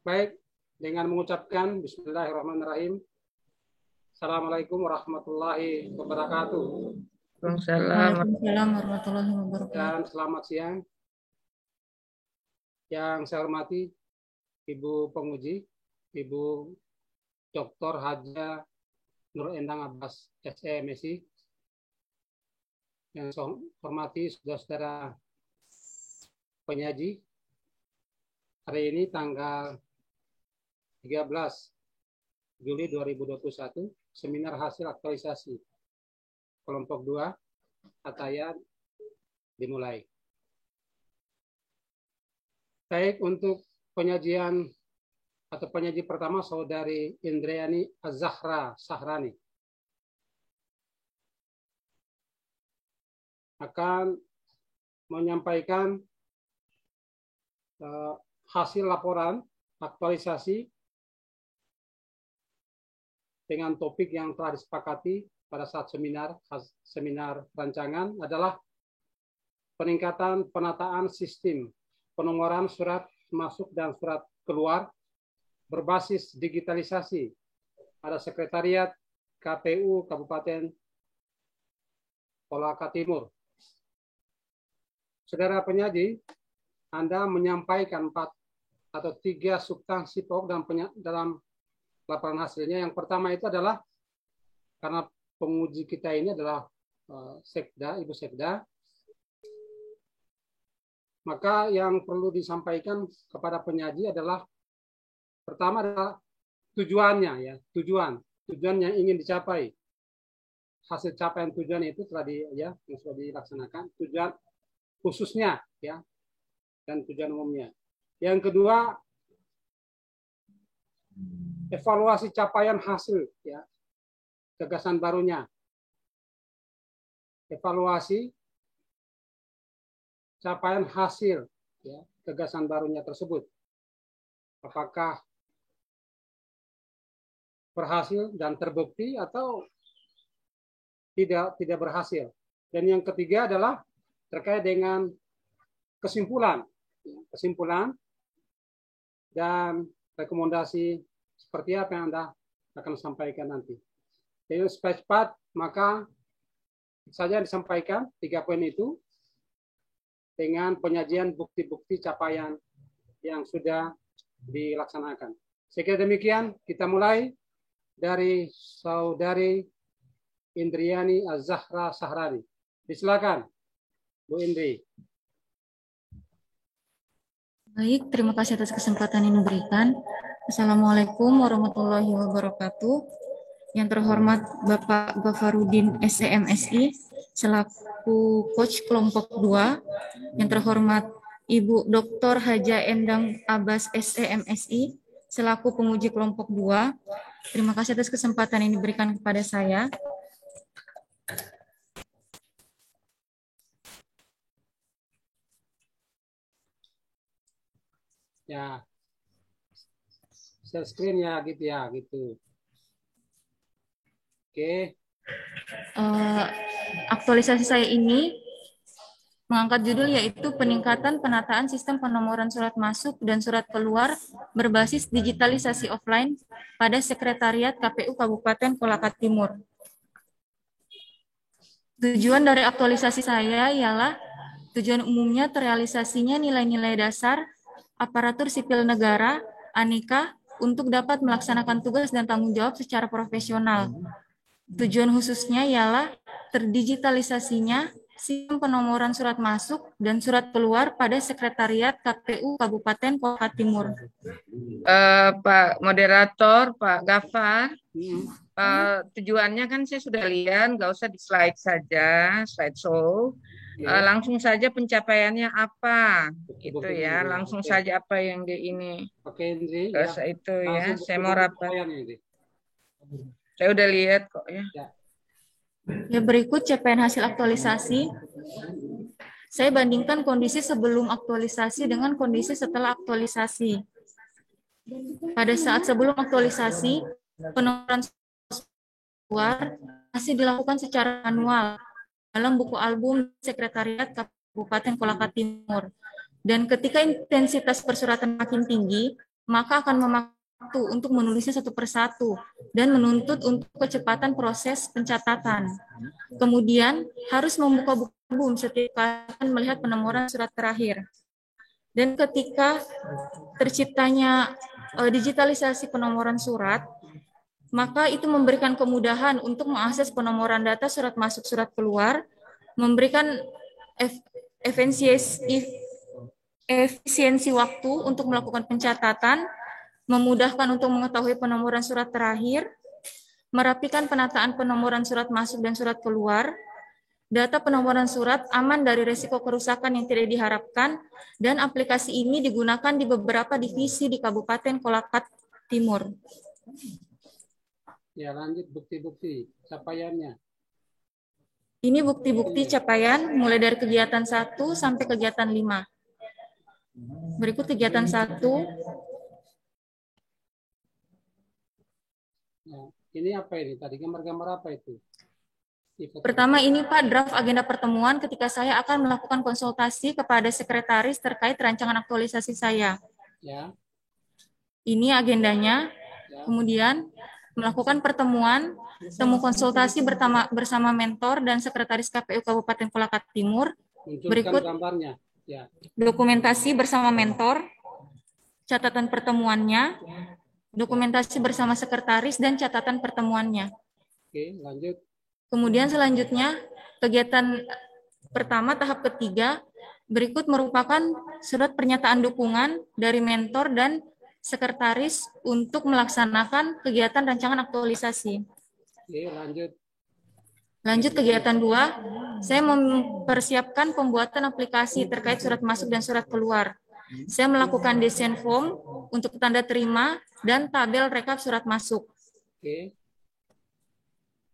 Baik, dengan mengucapkan Bismillahirrahmanirrahim. Assalamualaikum warahmatullahi wabarakatuh. Waalaikumsalam warahmatullahi wabarakatuh. Dan selamat siang. Yang saya hormati Ibu Penguji, Ibu Dr. Haja Nur Endang Abbas, SE MSI. Yang saya hormati saudara-saudara penyaji. Hari ini tanggal 13 Juli 2021, seminar hasil aktualisasi kelompok 2 Atayan dimulai. Baik, untuk penyajian atau penyaji pertama Saudari Indriani Az-Zahra Sahrani akan menyampaikan hasil laporan aktualisasi dengan topik yang telah disepakati pada saat seminar rancangan adalah peningkatan penataan sistem penomoran surat masuk dan surat keluar berbasis digitalisasi pada Sekretariat KPU Kabupaten Kolaka Timur. Saudara penyaji, Anda menyampaikan 4 atau 3 substansi pokok dalam laporan hasilnya. Yang pertama itu adalah karena penguji kita ini adalah Sekda, Ibu Sekda, maka yang perlu disampaikan kepada penyaji adalah pertama adalah tujuannya, ya, tujuan yang ingin dicapai. Hasil capaian tujuan itu telah yang sudah dilaksanakan, tujuan khususnya, ya, dan tujuan umumnya. Yang kedua, evaluasi capaian hasil, ya, gagasan barunya. Evaluasi capaian hasil, ya, gagasan barunya tersebut. Apakah berhasil dan terbukti atau tidak berhasil. Dan yang ketiga adalah terkait dengan kesimpulan dan rekomendasi seperti apa yang Anda akan sampaikan nanti. Jadi supaya cepat, maka saja disampaikan 3 poin itu dengan penyajian bukti-bukti capaian yang sudah dilaksanakan. Saya kira demikian, kita mulai dari Saudari Indriani Az-Zahra Sahrani. Silakan, Bu Indri. Baik, terima kasih atas kesempatan yang diberikan. Assalamualaikum warahmatullahi wabarakatuh. Yang terhormat Bapak Ghafaruddin SEMSI selaku Coach Kelompok 2. Yang terhormat Ibu Dr. Haja Endang Abbas SEMSI selaku penguji Kelompok 2. Terima kasih atas kesempatan yang diberikan kepada saya. Ya, share screen ya, gitu. Oke. Aktualisasi saya ini mengangkat judul yaitu peningkatan penataan sistem penomoran surat masuk dan surat keluar berbasis digitalisasi offline pada Sekretariat KPU Kabupaten Kolaka Timur. Tujuan dari aktualisasi saya ialah tujuan umumnya terrealisasinya nilai-nilai dasar aparatur sipil negara, ANIKA, untuk dapat melaksanakan tugas dan tanggung jawab secara profesional. Tujuan khususnya ialah terdigitalisasinya sistem penomoran surat masuk dan surat keluar pada Sekretariat KPU Kabupaten Kolaka Timur. Pak Moderator, Pak Gafar, tujuannya kan saya sudah lihat, nggak usah di slide saja, slideshow. Langsung saja pencapaiannya apa, itu ya, langsung saja apa yang di ini. Oke, Indri. Ya. Itu ya, saya mau rapat. Saya udah lihat kok ya. Ya, berikut capaian hasil aktualisasi. Saya bandingkan kondisi sebelum aktualisasi dengan kondisi setelah aktualisasi. Pada saat sebelum aktualisasi, penomoran keluar masih dilakukan secara manual dalam buku album Sekretariat Kabupaten Kolaka Timur. Dan ketika intensitas persuratan makin tinggi, maka akan memakan waktu untuk menulisnya satu persatu dan menuntut untuk kecepatan proses pencatatan. Kemudian harus membuka buku album setiap kali melihat penomoran surat terakhir. Dan ketika terciptanya digitalisasi penomoran surat, maka itu memberikan kemudahan untuk mengakses penomoran data surat masuk, surat keluar, memberikan efisiensi waktu untuk melakukan pencatatan, memudahkan untuk mengetahui penomoran surat terakhir, merapikan penataan penomoran surat masuk dan surat keluar, data penomoran surat aman dari risiko kerusakan yang tidak diharapkan, dan aplikasi ini digunakan di beberapa divisi di Kabupaten Kolaka Timur. Ya, lanjut bukti-bukti capaiannya. Ini bukti-bukti capaian mulai dari kegiatan 1 sampai kegiatan 5. Berikut kegiatan 1. Nah, ini apa ini? Tadi gambar-gambar apa itu? Pertama ini Pak, draft agenda pertemuan ketika saya akan melakukan konsultasi kepada sekretaris terkait rancangan aktualisasi saya. Ya. Ini agendanya. Ya. Kemudian melakukan pertemuan, temu konsultasi bersama mentor dan sekretaris KPU Kabupaten Kolaka Timur. Berikut gambarnya. Ya. Dokumentasi bersama mentor, catatan pertemuannya, dokumentasi bersama sekretaris dan catatan pertemuannya. Oke, lanjut. Kemudian selanjutnya kegiatan pertama tahap ketiga berikut merupakan surat pernyataan dukungan dari mentor dan sekretaris untuk melaksanakan kegiatan rancangan aktualisasi. Oke, lanjut. Lanjut kegiatan 2, saya mempersiapkan pembuatan aplikasi terkait surat masuk dan surat keluar. Saya melakukan desain form untuk tanda terima dan tabel rekap surat masuk. Oke.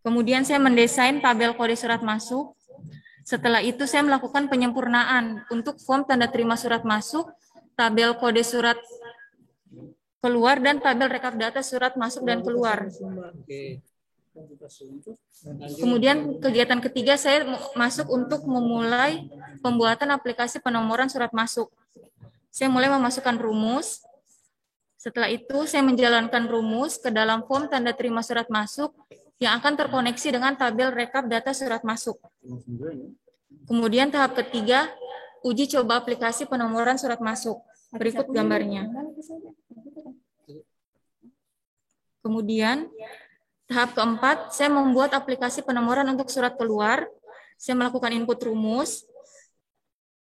Kemudian saya mendesain tabel kode surat masuk. Setelah itu saya melakukan penyempurnaan untuk form tanda terima surat masuk, tabel kode surat keluar, dan tabel rekap data surat masuk dan keluar. Oke. Kemudian kegiatan ketiga saya masuk untuk memulai pembuatan aplikasi penomoran surat masuk. Saya mulai memasukkan rumus. Setelah itu saya menjalankan rumus ke dalam form tanda terima surat masuk yang akan terkoneksi dengan tabel rekap data surat masuk. Kemudian tahap ketiga, uji coba aplikasi penomoran surat masuk. Berikut gambarnya. Kemudian tahap keempat, saya membuat aplikasi penomoran untuk surat keluar. Saya melakukan input rumus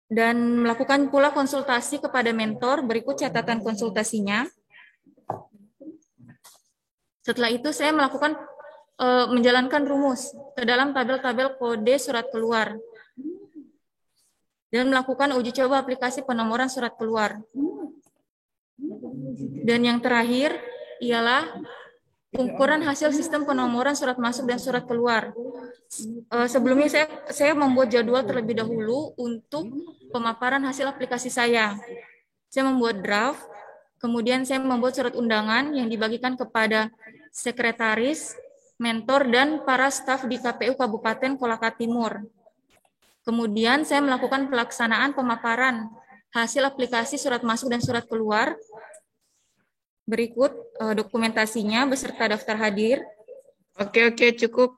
dan melakukan pula konsultasi kepada mentor. Berikut catatan konsultasinya. Setelah itu saya melakukan menjalankan rumus ke dalam tabel-tabel kode surat keluar dan melakukan uji coba aplikasi penomoran surat keluar. Dan yang terakhir ialah pengukuran hasil sistem penomoran surat masuk dan surat keluar. Sebelumnya saya membuat jadwal terlebih dahulu untuk pemaparan hasil aplikasi saya. Saya membuat draft, kemudian saya membuat surat undangan yang dibagikan kepada sekretaris, mentor, dan para staf di KPU Kabupaten Kolaka Timur. Kemudian saya melakukan pelaksanaan pemaparan hasil aplikasi surat masuk dan surat keluar. Berikut dokumentasinya beserta daftar hadir. Oke, cukup.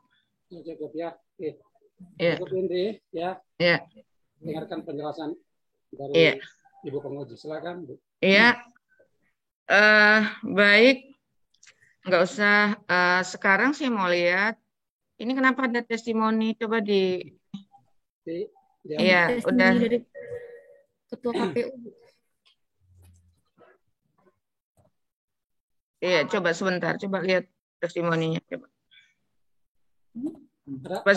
Cukup ya. Oke. Ya. Cukup Indri ya. Ya. Dengarkan penjelasan dari Ibu penguji. Silakan, Bu. Iya. Baik. Nggak usah. Sekarang saya mau lihat. Ini kenapa ada testimoni? Coba di. Iya, udah. Dari Ketua KPU. Iya, coba sebentar. Coba lihat testimoninya. Coba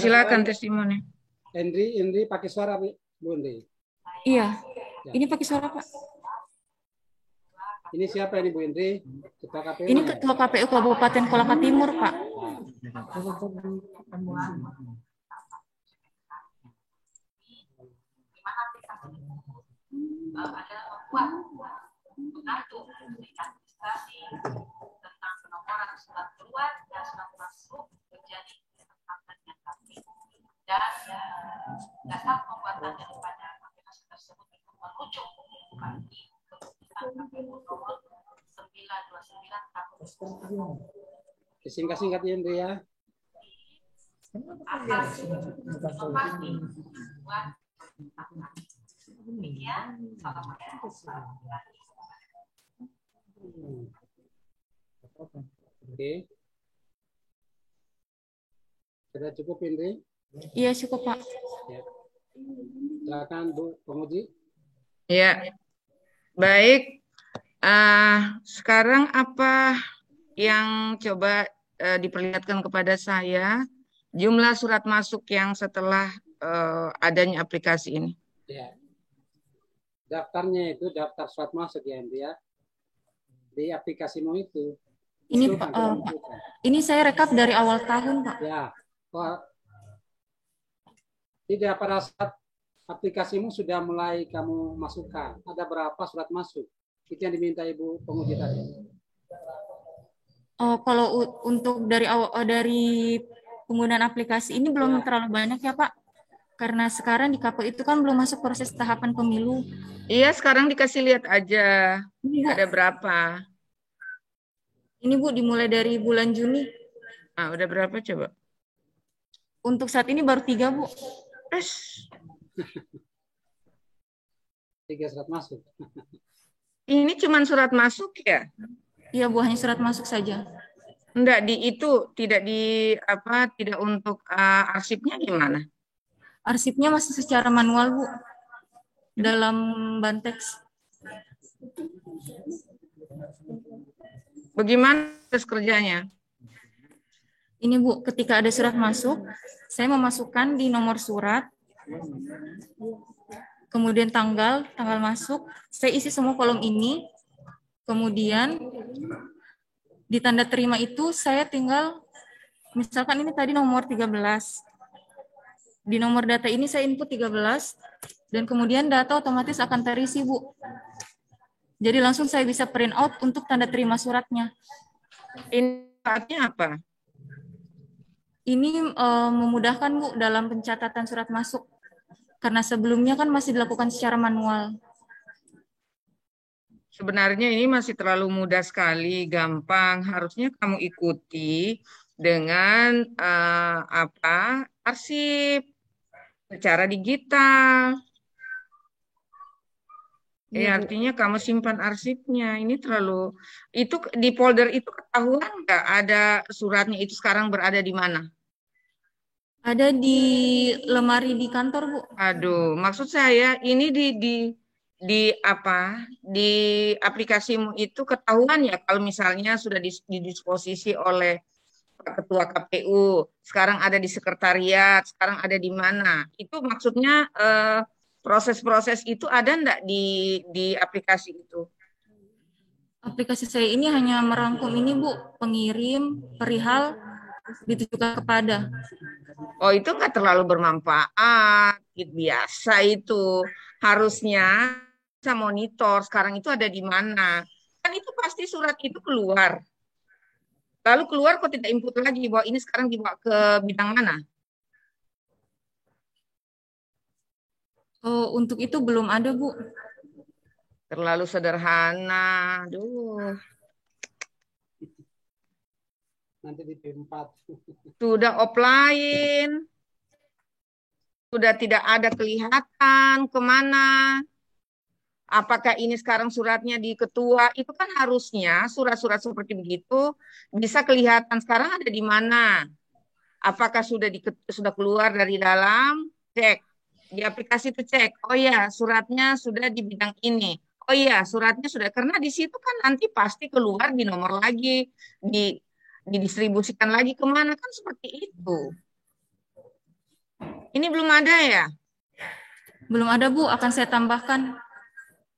silakan testimoni. Indri pakai suara, Bu Indri? Iya. Ya. Ini pakai suara, Pak. Ini siapa ini, Bu Indri? Ketua KPU. Ini Ketua KPU Kabupaten Kolaka Timur, Pak. Ada membuat mengatur administrasi tentang penomoran surat keluar dan surat masuk menjadi kesepakatan yang kami, dan dasar pembuatan daripada aplikasi tersebut itu merujuk bagi keputusan KPU nomor 9 Singkat-singkat ya Indri ya. Oke. Sudah cukup Indri? Iya cukup Pak. Ya. Silakan Bu Penguji. Ya, baik. Sekarang apa yang coba diperlihatkan kepada saya jumlah surat masuk yang setelah adanya aplikasi ini. Ya. Daftarnya itu daftar surat masuk ya Indri ya. Di aplikasimu itu. Ini Pak, ini saya rekap dari awal tahun Pak. Ya. Tidak, pada saat aplikasimu sudah mulai kamu masukkan, ada berapa surat masuk? Itu yang diminta Ibu Penguji tadi. Kalau untuk dari penggunaan aplikasi ini belum terlalu banyak ya Pak, karena sekarang di KPU itu kan belum masuk proses tahapan pemilu. Iya, sekarang dikasih lihat aja ada berapa. Ini Bu dimulai dari bulan Juni. Udah berapa coba? Untuk saat ini baru 3 Bu. 3 surat masuk. Ini cuma surat masuk ya? Iya Bu, hanya surat masuk saja. Enggak tidak untuk arsipnya gimana? Arsipnya masih secara manual Bu, dalam Bantex. Bagaimana proses kerjanya? Ini Bu, ketika ada surat masuk, saya memasukkan di nomor surat, kemudian tanggal masuk, saya isi semua kolom ini, kemudian di tanda terima itu saya tinggal, misalkan ini tadi nomor 13, di nomor data ini saya input 13, dan kemudian data otomatis akan terisi Bu. Jadi langsung saya bisa print out untuk tanda terima suratnya. Ini saatnya apa? Ini memudahkan Bu dalam pencatatan surat masuk. Karena sebelumnya kan masih dilakukan secara manual. Sebenarnya ini masih terlalu mudah sekali, gampang. Harusnya kamu ikuti dengan arsip secara digital. Artinya kamu simpan arsipnya. Ini itu di folder itu ketahuan nggak ada suratnya itu sekarang berada di mana? Ada di lemari di kantor Bu. Aduh, maksud saya ini di aplikasimu itu ketahuan ya kalau misalnya sudah didisposisi oleh Pak Ketua KPU, sekarang ada di sekretariat, sekarang ada di mana? Itu maksudnya proses-proses itu ada enggak di aplikasi itu? Aplikasi saya ini hanya merangkum ini Bu, pengirim, perihal, ditujukan kepada. Oh, itu enggak terlalu bermanfaat, biasa itu. Harusnya bisa monitor sekarang itu ada di mana. Kan itu pasti surat itu keluar. Lalu keluar kok tidak input lagi bahwa ini sekarang dibawa ke bidang mana? Oh, untuk itu belum ada Bu. Terlalu sederhana. Aduh. Nanti di P4. Sudah offline. Sudah tidak ada kelihatan kemana. Apakah ini sekarang suratnya di ketua? Itu kan harusnya surat-surat seperti begitu bisa kelihatan sekarang ada di mana. Apakah sudah keluar dari dalam? Cek. Di aplikasi itu cek. Oh ya, suratnya sudah di bidang ini. Oh iya, suratnya sudah, karena di situ kan nanti pasti keluar di nomor lagi, didistribusikan lagi kemana, kan seperti itu. Ini belum ada ya? Belum ada Bu, akan saya tambahkan.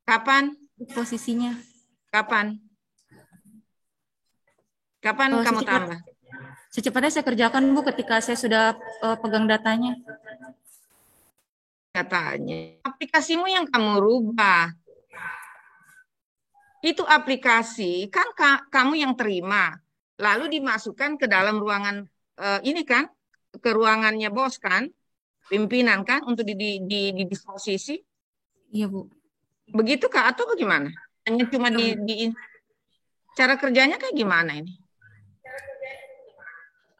Kapan? Posisinya. Kapan? Kapan kamu tambah? Secepatnya saya kerjakan Bu ketika saya sudah pegang datanya. Datanya. Aplikasimu yang kamu rubah. Itu aplikasi kan kamu yang terima, lalu dimasukkan ke dalam ruangan ini kan, ke ruangannya bos kan, pimpinan kan untuk didisposisi. Iya Bu. Begitu kah atau bagaimana? Hanya cuma Cara kerjanya kayak gimana ini?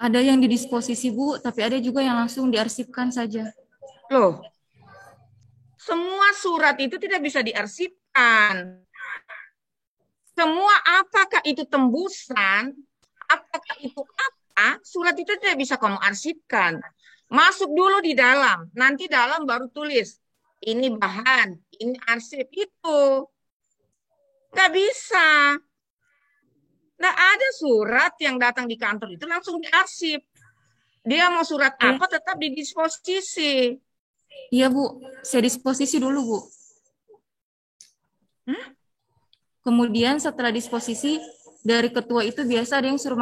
Ada yang didisposisi, Bu, tapi ada juga yang langsung diarsipkan saja. Loh, semua surat itu tidak bisa diarsipkan. Semua apakah itu tembusan, apakah itu apa, surat itu tidak bisa kamu arsipkan. Masuk dulu di dalam, nanti dalam baru tulis. Ini bahan, ini arsip, itu. Nggak bisa. Nggak ada surat yang datang di kantor itu langsung diarsip. Dia mau surat apa tetap didisposisi. Iya, Bu. Saya disposisi dulu, Bu. Kemudian setelah disposisi, dari ketua itu biasa ada yang suruh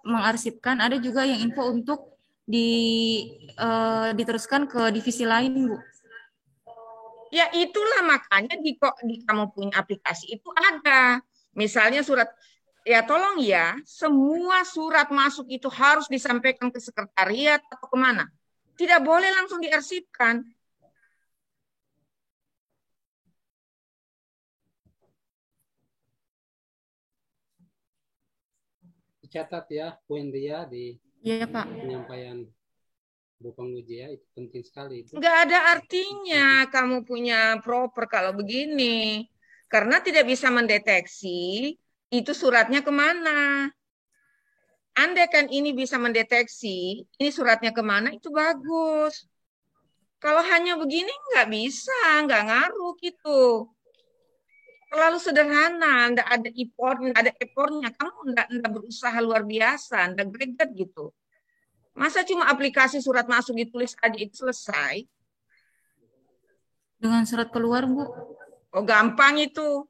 mengarsipkan, ada juga yang info untuk diteruskan ke divisi lain, Bu. Ya itulah makanya di kamu punya aplikasi itu ada. Misalnya surat, ya tolong ya, semua surat masuk itu harus disampaikan ke sekretariat atau kemana. Tidak boleh langsung diarsipkan. Dicatat ya poin dia di Iya, Pak. penyampaian Bu Penguji ya, itu penting sekali itu. Nggak ada artinya kamu punya proper kalau begini. Karena tidak bisa mendeteksi itu suratnya kemana. Andai kan ini bisa mendeteksi, ini suratnya kemana, itu bagus. Kalau hanya begini nggak bisa, nggak ngaruh gitu. Terlalu sederhana, nggak ada import, nggak ada epornya. Kamu nggak berusaha luar biasa, nggak greget gitu. Masa cuma aplikasi surat masuk ditulis aja itu selesai? Dengan surat keluar, Bu. Oh gampang itu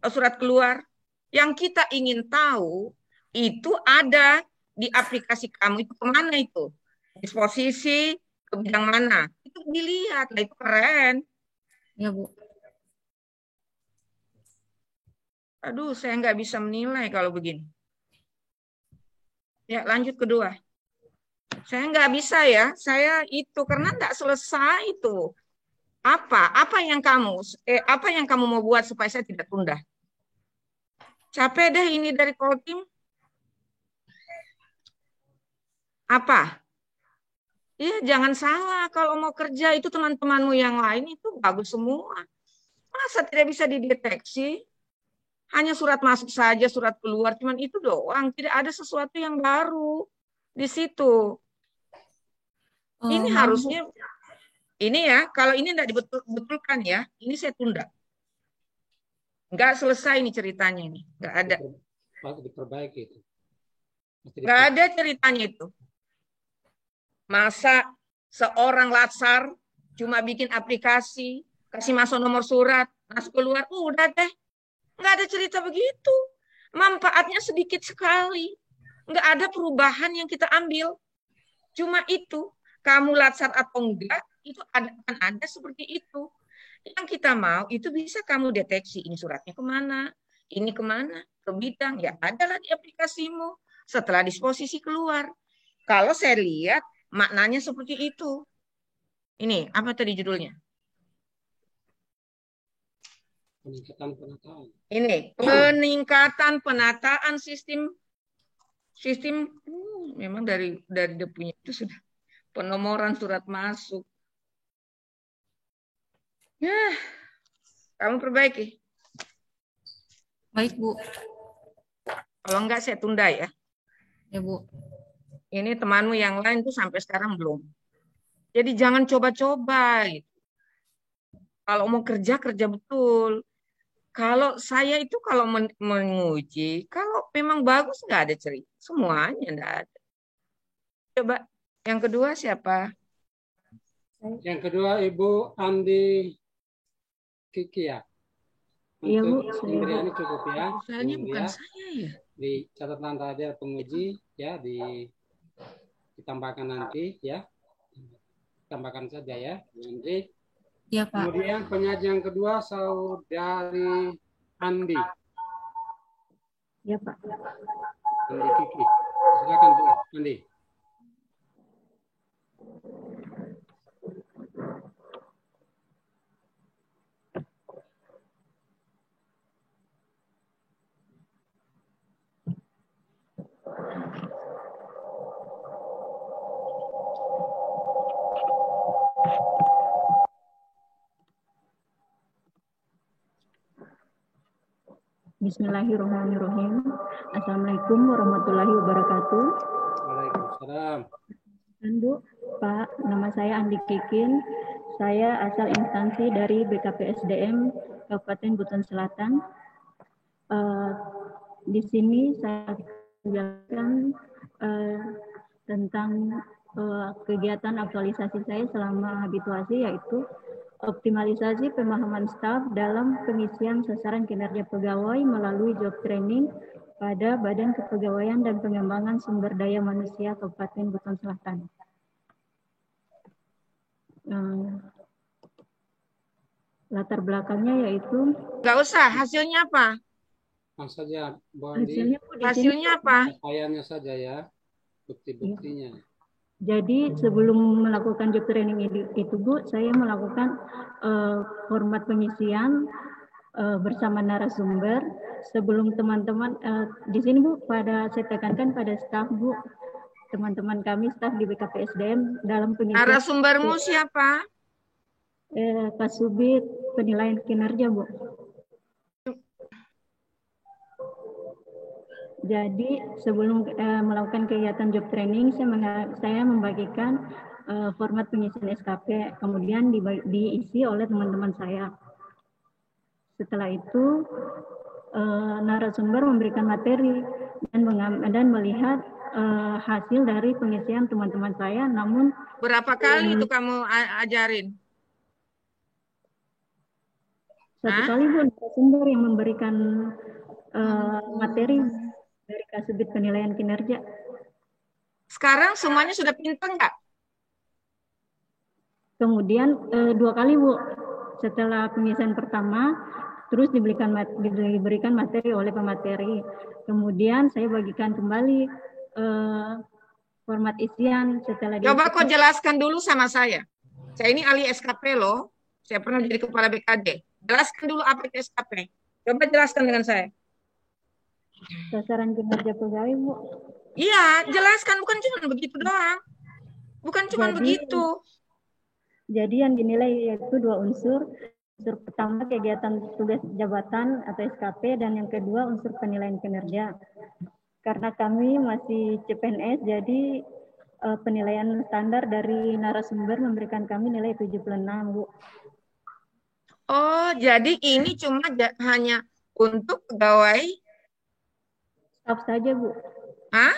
surat keluar. Yang kita ingin tahu itu ada di aplikasi kamu itu kemana itu? Disposisi ke bidang mana? Itu dilihat, lah itu keren. Ya, Bu. Aduh, saya nggak bisa menilai kalau begini. Ya, lanjut kedua. Saya nggak bisa ya, saya itu karena nggak selesai itu. Apa yang kamu mau buat supaya saya tidak tunda? Capek deh ini dari Koltim. Apa? Iya, jangan salah. Kalau mau kerja itu teman-temanmu yang lain itu bagus semua. Masa tidak bisa dideteksi? Hanya surat masuk saja, surat keluar, cuman itu doang. Tidak ada sesuatu yang baru di situ. Ini Maaf, Bu. harusnya, ini ya, kalau ini tidak dibetulkan ya, ini saya tunda. Nggak selesai ini ceritanya ini. Nggak ada. Diperbaiki itu. Nggak ada ceritanya itu. Masa seorang latsar cuma bikin aplikasi, kasih masuk nomor surat, masuk keluar, udah deh. Nggak ada cerita begitu. Manfaatnya sedikit sekali. Nggak ada perubahan yang kita ambil. Cuma itu, kamu latsar atau enggak, itu akan ada seperti itu. Yang kita mau, itu bisa kamu deteksi. Ini suratnya kemana, ini kemana, ke bidang. Ya adalah di aplikasimu. Setelah disposisi keluar. Kalau saya lihat, maknanya seperti itu. Ini, apa tadi judulnya? Peningkatan penataan. Ini, peningkatan penataan sistem memang dari dia punya itu sudah penomoran surat masuk. Ya, kamu perbaiki. Baik, Bu. Kalau enggak saya tunda ya. Ya, Bu. Ini temanmu yang lain tuh sampai sekarang belum. Jadi jangan coba-coba gitu. Kalau mau kerja, kerja betul. Kalau saya itu kalau menguji, kalau memang bagus nggak ada cerita. Semuanya nggak ada. Coba yang kedua siapa? Yang kedua Ibu Andi Kiki ya. Iya, Bu. Pemberiannya cukup ya. Soalnya bukan saya ya. Di catatan tadi penguji ya ditambahkan nanti ya. Tambahkan saja ya, Andi. Iya, Pak. Kemudian penyaji yang kedua Saudari Andi. Iya, Pak. Andi Kiki. Silakan Bu Andi. Bismillahirrahmanirrahim. Assalamualaikum warahmatullahi wabarakatuh. Waalaikumsalam. Bu, Pak, nama saya Andi Kikin. Saya asal instansi dari BKPSDM Kabupaten Buton Selatan. Di sini saya menjelaskan tentang kegiatan aktualisasi saya selama habituasi, yaitu optimalisasi pemahaman staf dalam pengisian sasaran kinerja pegawai melalui job training pada Badan Kepegawaian dan Pengembangan Sumber Daya Manusia Kabupaten Buton Selatan. Latar belakangnya yaitu... Nggak usah, hasilnya apa? Saja, hasilnya apa? Capaiannya saja ya, bukti-buktinya. Jadi sebelum melakukan job training itu Bu, saya melakukan format pengisian bersama narasumber. Sebelum teman-teman di sini Bu, saya tekankan pada staf Bu, teman-teman kami staf di BKPSDM dalam pengisian. Narasumbermu siapa? Kasubit penilaian kinerja Bu. Jadi sebelum melakukan kegiatan job training, saya membagikan format pengisian SKP, kemudian diisi oleh teman-teman saya. Setelah itu narasumber memberikan materi dan melihat hasil dari pengisian teman-teman saya. Namun berapa kali itu kamu ajarin? Satu kali Bu, narasumber yang memberikan materi dari Kasubit penilaian kinerja. Sekarang semuanya sudah pintar nggak? Kemudian 2 kali Bu, setelah pengisian pertama, terus diberikan materi oleh pemateri. Kemudian saya bagikan kembali format isian setelah. Coba kau jelaskan dulu sama saya. Saya ini ahli SKP loh. Saya pernah jadi kepala BKD. Jelaskan dulu apa itu SKP. Coba jelaskan dengan saya. Sasaran kinerja pegawai Bu. Iya, jelaskan, bukan cuma begitu doang. Bukan cuma begitu. Jadi yang dinilai yaitu 2 unsur. Unsur pertama kegiatan tugas jabatan atau SKP, dan yang kedua unsur penilaian kinerja. Karena kami masih CPNS, jadi penilaian standar dari narasumber memberikan kami nilai 76 Bu. Oh, jadi ini cuma hanya untuk pegawai staf saja Bu. Hah?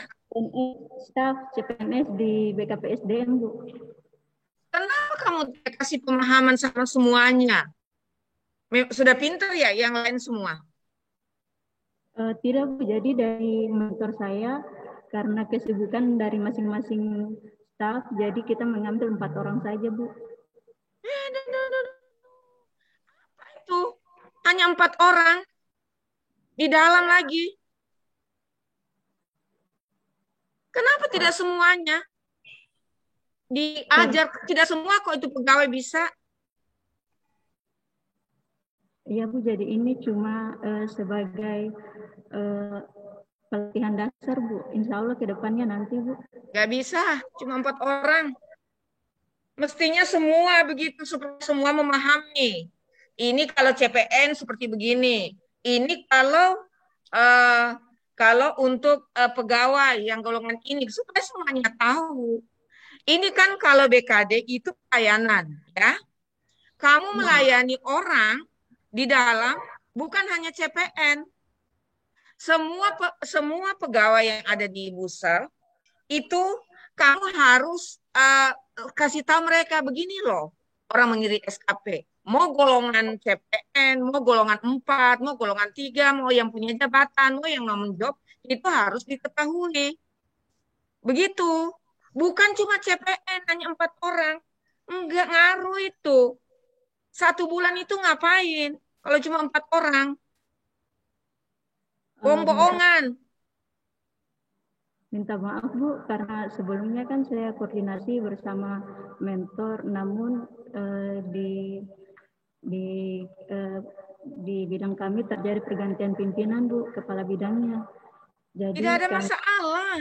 Staf CPNS di BKPSDM Bu. Kenapa kamu tidak kasih pemahaman sama semuanya? Sudah pintar ya yang lain semua? Tidak Bu, jadi dari mentor saya, karena kesibukan dari masing-masing staf, jadi kita mengambil 4 orang saja Bu. Apa itu? Hanya 4 orang? Di dalam lagi? Kenapa tidak semuanya? Diajar, tidak semua kok itu pegawai bisa. Iya Bu, jadi ini cuma sebagai pelatihan dasar Bu. Insya Allah ke depannya nanti Bu. Gak bisa, cuma 4 orang. Mestinya semua begitu, supaya semua memahami. Ini kalau CPN seperti begini. Ini kalau untuk pegawai yang golongan ini, supaya semuanya tahu. Ini kan kalau BKD itu pelayanan, ya. Kamu melayani orang di dalam, bukan hanya CPN. Semua pegawai yang ada di Busel itu kamu harus kasih tahu mereka begini loh. Orang mengiri SKP, mau golongan CPN, mau golongan 4, mau golongan 3, mau yang punya jabatan, mau yang non-job, itu harus diketahui. Begitu. Bukan cuma CPN, hanya 4 orang. Enggak ngaruh itu. 1 bulan itu ngapain? Kalau cuma 4 orang. Bohong-bohongan. Minta maaf Bu, karena sebelumnya kan saya koordinasi bersama mentor, namun di bidang kami terjadi pergantian pimpinan Bu, kepala bidangnya. Jadi tidak ada masalah.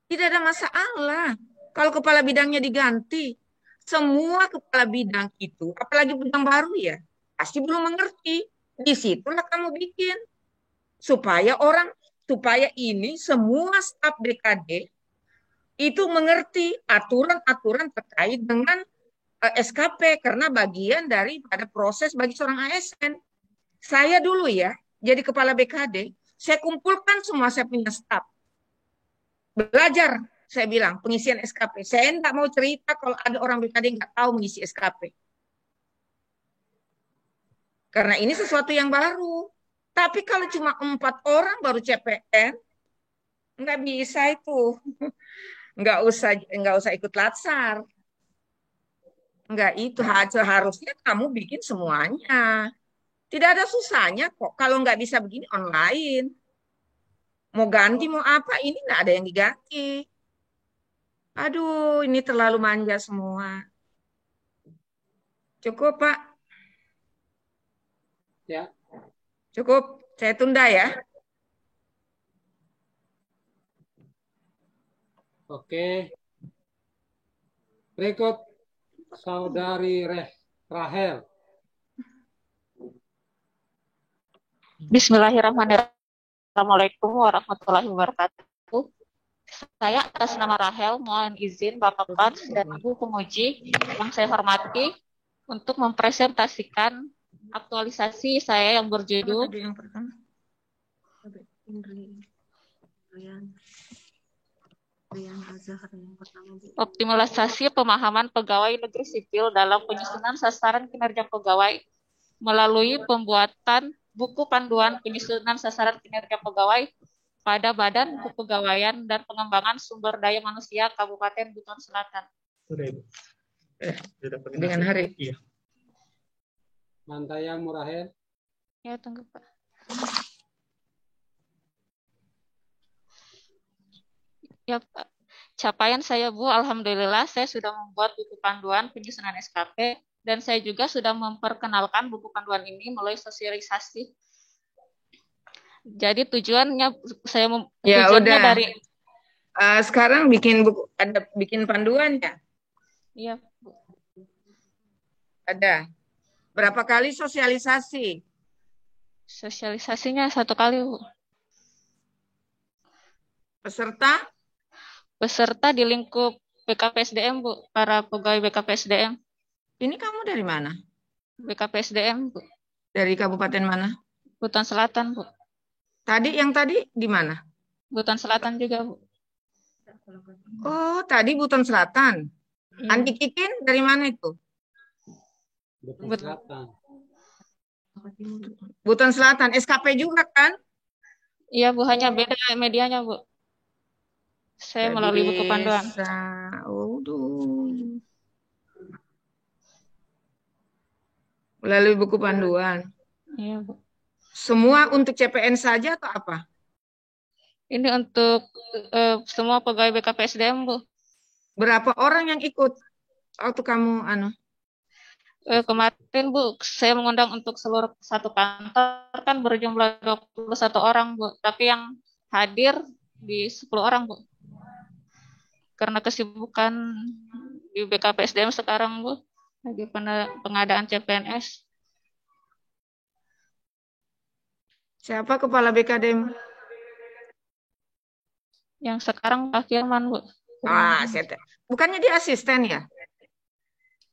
Tidak ada masalah. Kalau kepala bidangnya diganti, semua kepala bidang itu, apalagi bidang baru ya, pasti belum mengerti. Disitulah kamu bikin. supaya ini semua staf BKD itu mengerti aturan-aturan terkait dengan SKP karena bagian daripada proses bagi seorang ASN. Saya dulu ya, jadi kepala BKD, saya kumpulkan semua saya punya staf. Belajar, saya bilang, pengisian SKP. Saya tidak mau cerita kalau ada orang BKD nggak tahu mengisi SKP. Karena ini sesuatu yang baru. Tapi kalau cuma 4 orang baru CPN, nggak bisa itu. Nggak usah ikut latsar. Nggak itu, harusnya kamu bikin semuanya. Tidak ada susahnya kok. Kalau nggak bisa begini online. Mau ganti, mau apa, ini nggak ada yang diganti. Aduh, ini terlalu manja semua. Cukup, Pak? Ya. Cukup, saya tunda ya. Oke. Berikut Saudari Rahel. Bismillahirrahmanirrahim. Assalamualaikum warahmatullahi wabarakatuh. Saya atas nama Rahel mohon izin Bapak Pans dan Ibu penguji yang saya hormati untuk mempresentasikan aktualisasi saya yang berjudul Optimalisasi Pemahaman Pegawai Negeri Sipil dalam Penyusunan Sasaran Kinerja Pegawai melalui pembuatan buku panduan penyusunan sasaran kinerja pegawai pada Badan Kepegawaian dan Pengembangan Sumber Daya Manusia Kabupaten Buton Selatan. Dengan hari. Iya. Mantayang Murahel. Ya, tunggu Pak. Ya Pak. Capaian saya Bu, alhamdulillah saya sudah membuat buku panduan penyusunan SKP dan saya juga sudah memperkenalkan buku panduan ini melalui sosialisasi. Jadi tujuannya saya ya tujuannya udah. dari Sekarang bikin buku, ada bikin panduan ya? Iya, Bu. Ada. Berapa kali sosialisasi? Sosialisasinya 1 kali, Bu. Peserta? Peserta di lingkup BKPSDM, Bu. Para pegawai BKPSDM. Ini kamu dari mana? BKPSDM, Bu. Dari kabupaten mana? Buton Selatan, Bu. Yang tadi di mana? Buton Selatan juga, Bu. Oh, tadi Buton Selatan. Iya. Andi Kikin dari mana itu? Buton Selatan. Buton Selatan. SKP juga kan? Iya, Bu. Hanya beda medianya, Bu. Saya melalui buku panduan. Melalui buku panduan. Iya, Bu. Semua untuk CPN saja atau apa? Ini untuk semua pegawai BKPSDM, Bu. Berapa orang yang ikut waktu kamu Kemarin, Bu, saya mengundang untuk seluruh satu kantor kan berjumlah 21 orang, Bu. Tapi yang hadir di 10 orang, Bu. Karena kesibukan di BKPSDM sekarang, Bu, lagi pengadaan CPNS. Siapa kepala BKD? Yang sekarang Pak Firman, Bu. Bukannya dia asisten ya?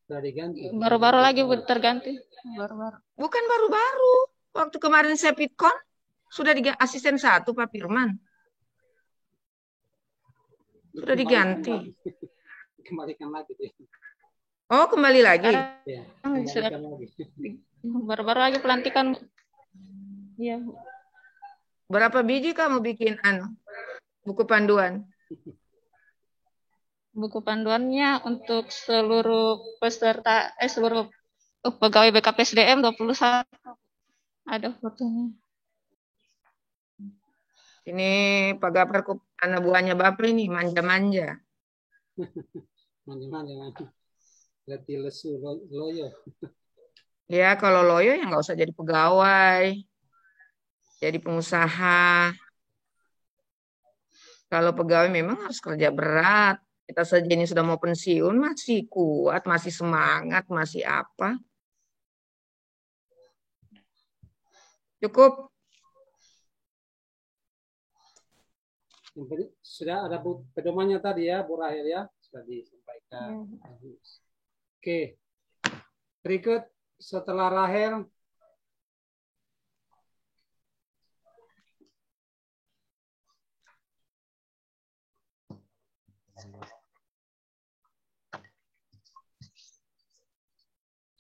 Sudah diganti. Baru-baru lagi, Bu, terganti. Baru-baru. Bukan baru-baru. Waktu kemarin saya Pitkon, sudah asisten 1 Pak Firman. Sudah diganti. Kembalikan lagi. Oh, kembali lagi. Ya, kembalikan lagi. Baru-baru lagi pelantikan. Iya, Bu. Berapa biji kamu bikin buku panduan? Buku panduannya untuk seluruh peserta seluruh pegawai BKPSDM 21. Ada fotonya. Ini Pak Gafar anak buahnya Bapak ini manja-manja. Manja-manja. Berarti lesu loyo. Ya, kalau loyo ya nggak usah jadi pegawai. Jadi pengusaha. Kalau pegawai memang harus kerja berat. Kita saja ini sudah mau pensiun, masih kuat, masih semangat, masih apa. Cukup. Sudah ada pedomannya tadi ya, Bu Rahel ya, sudah disampaikan. Oke, berikut setelah Rahel.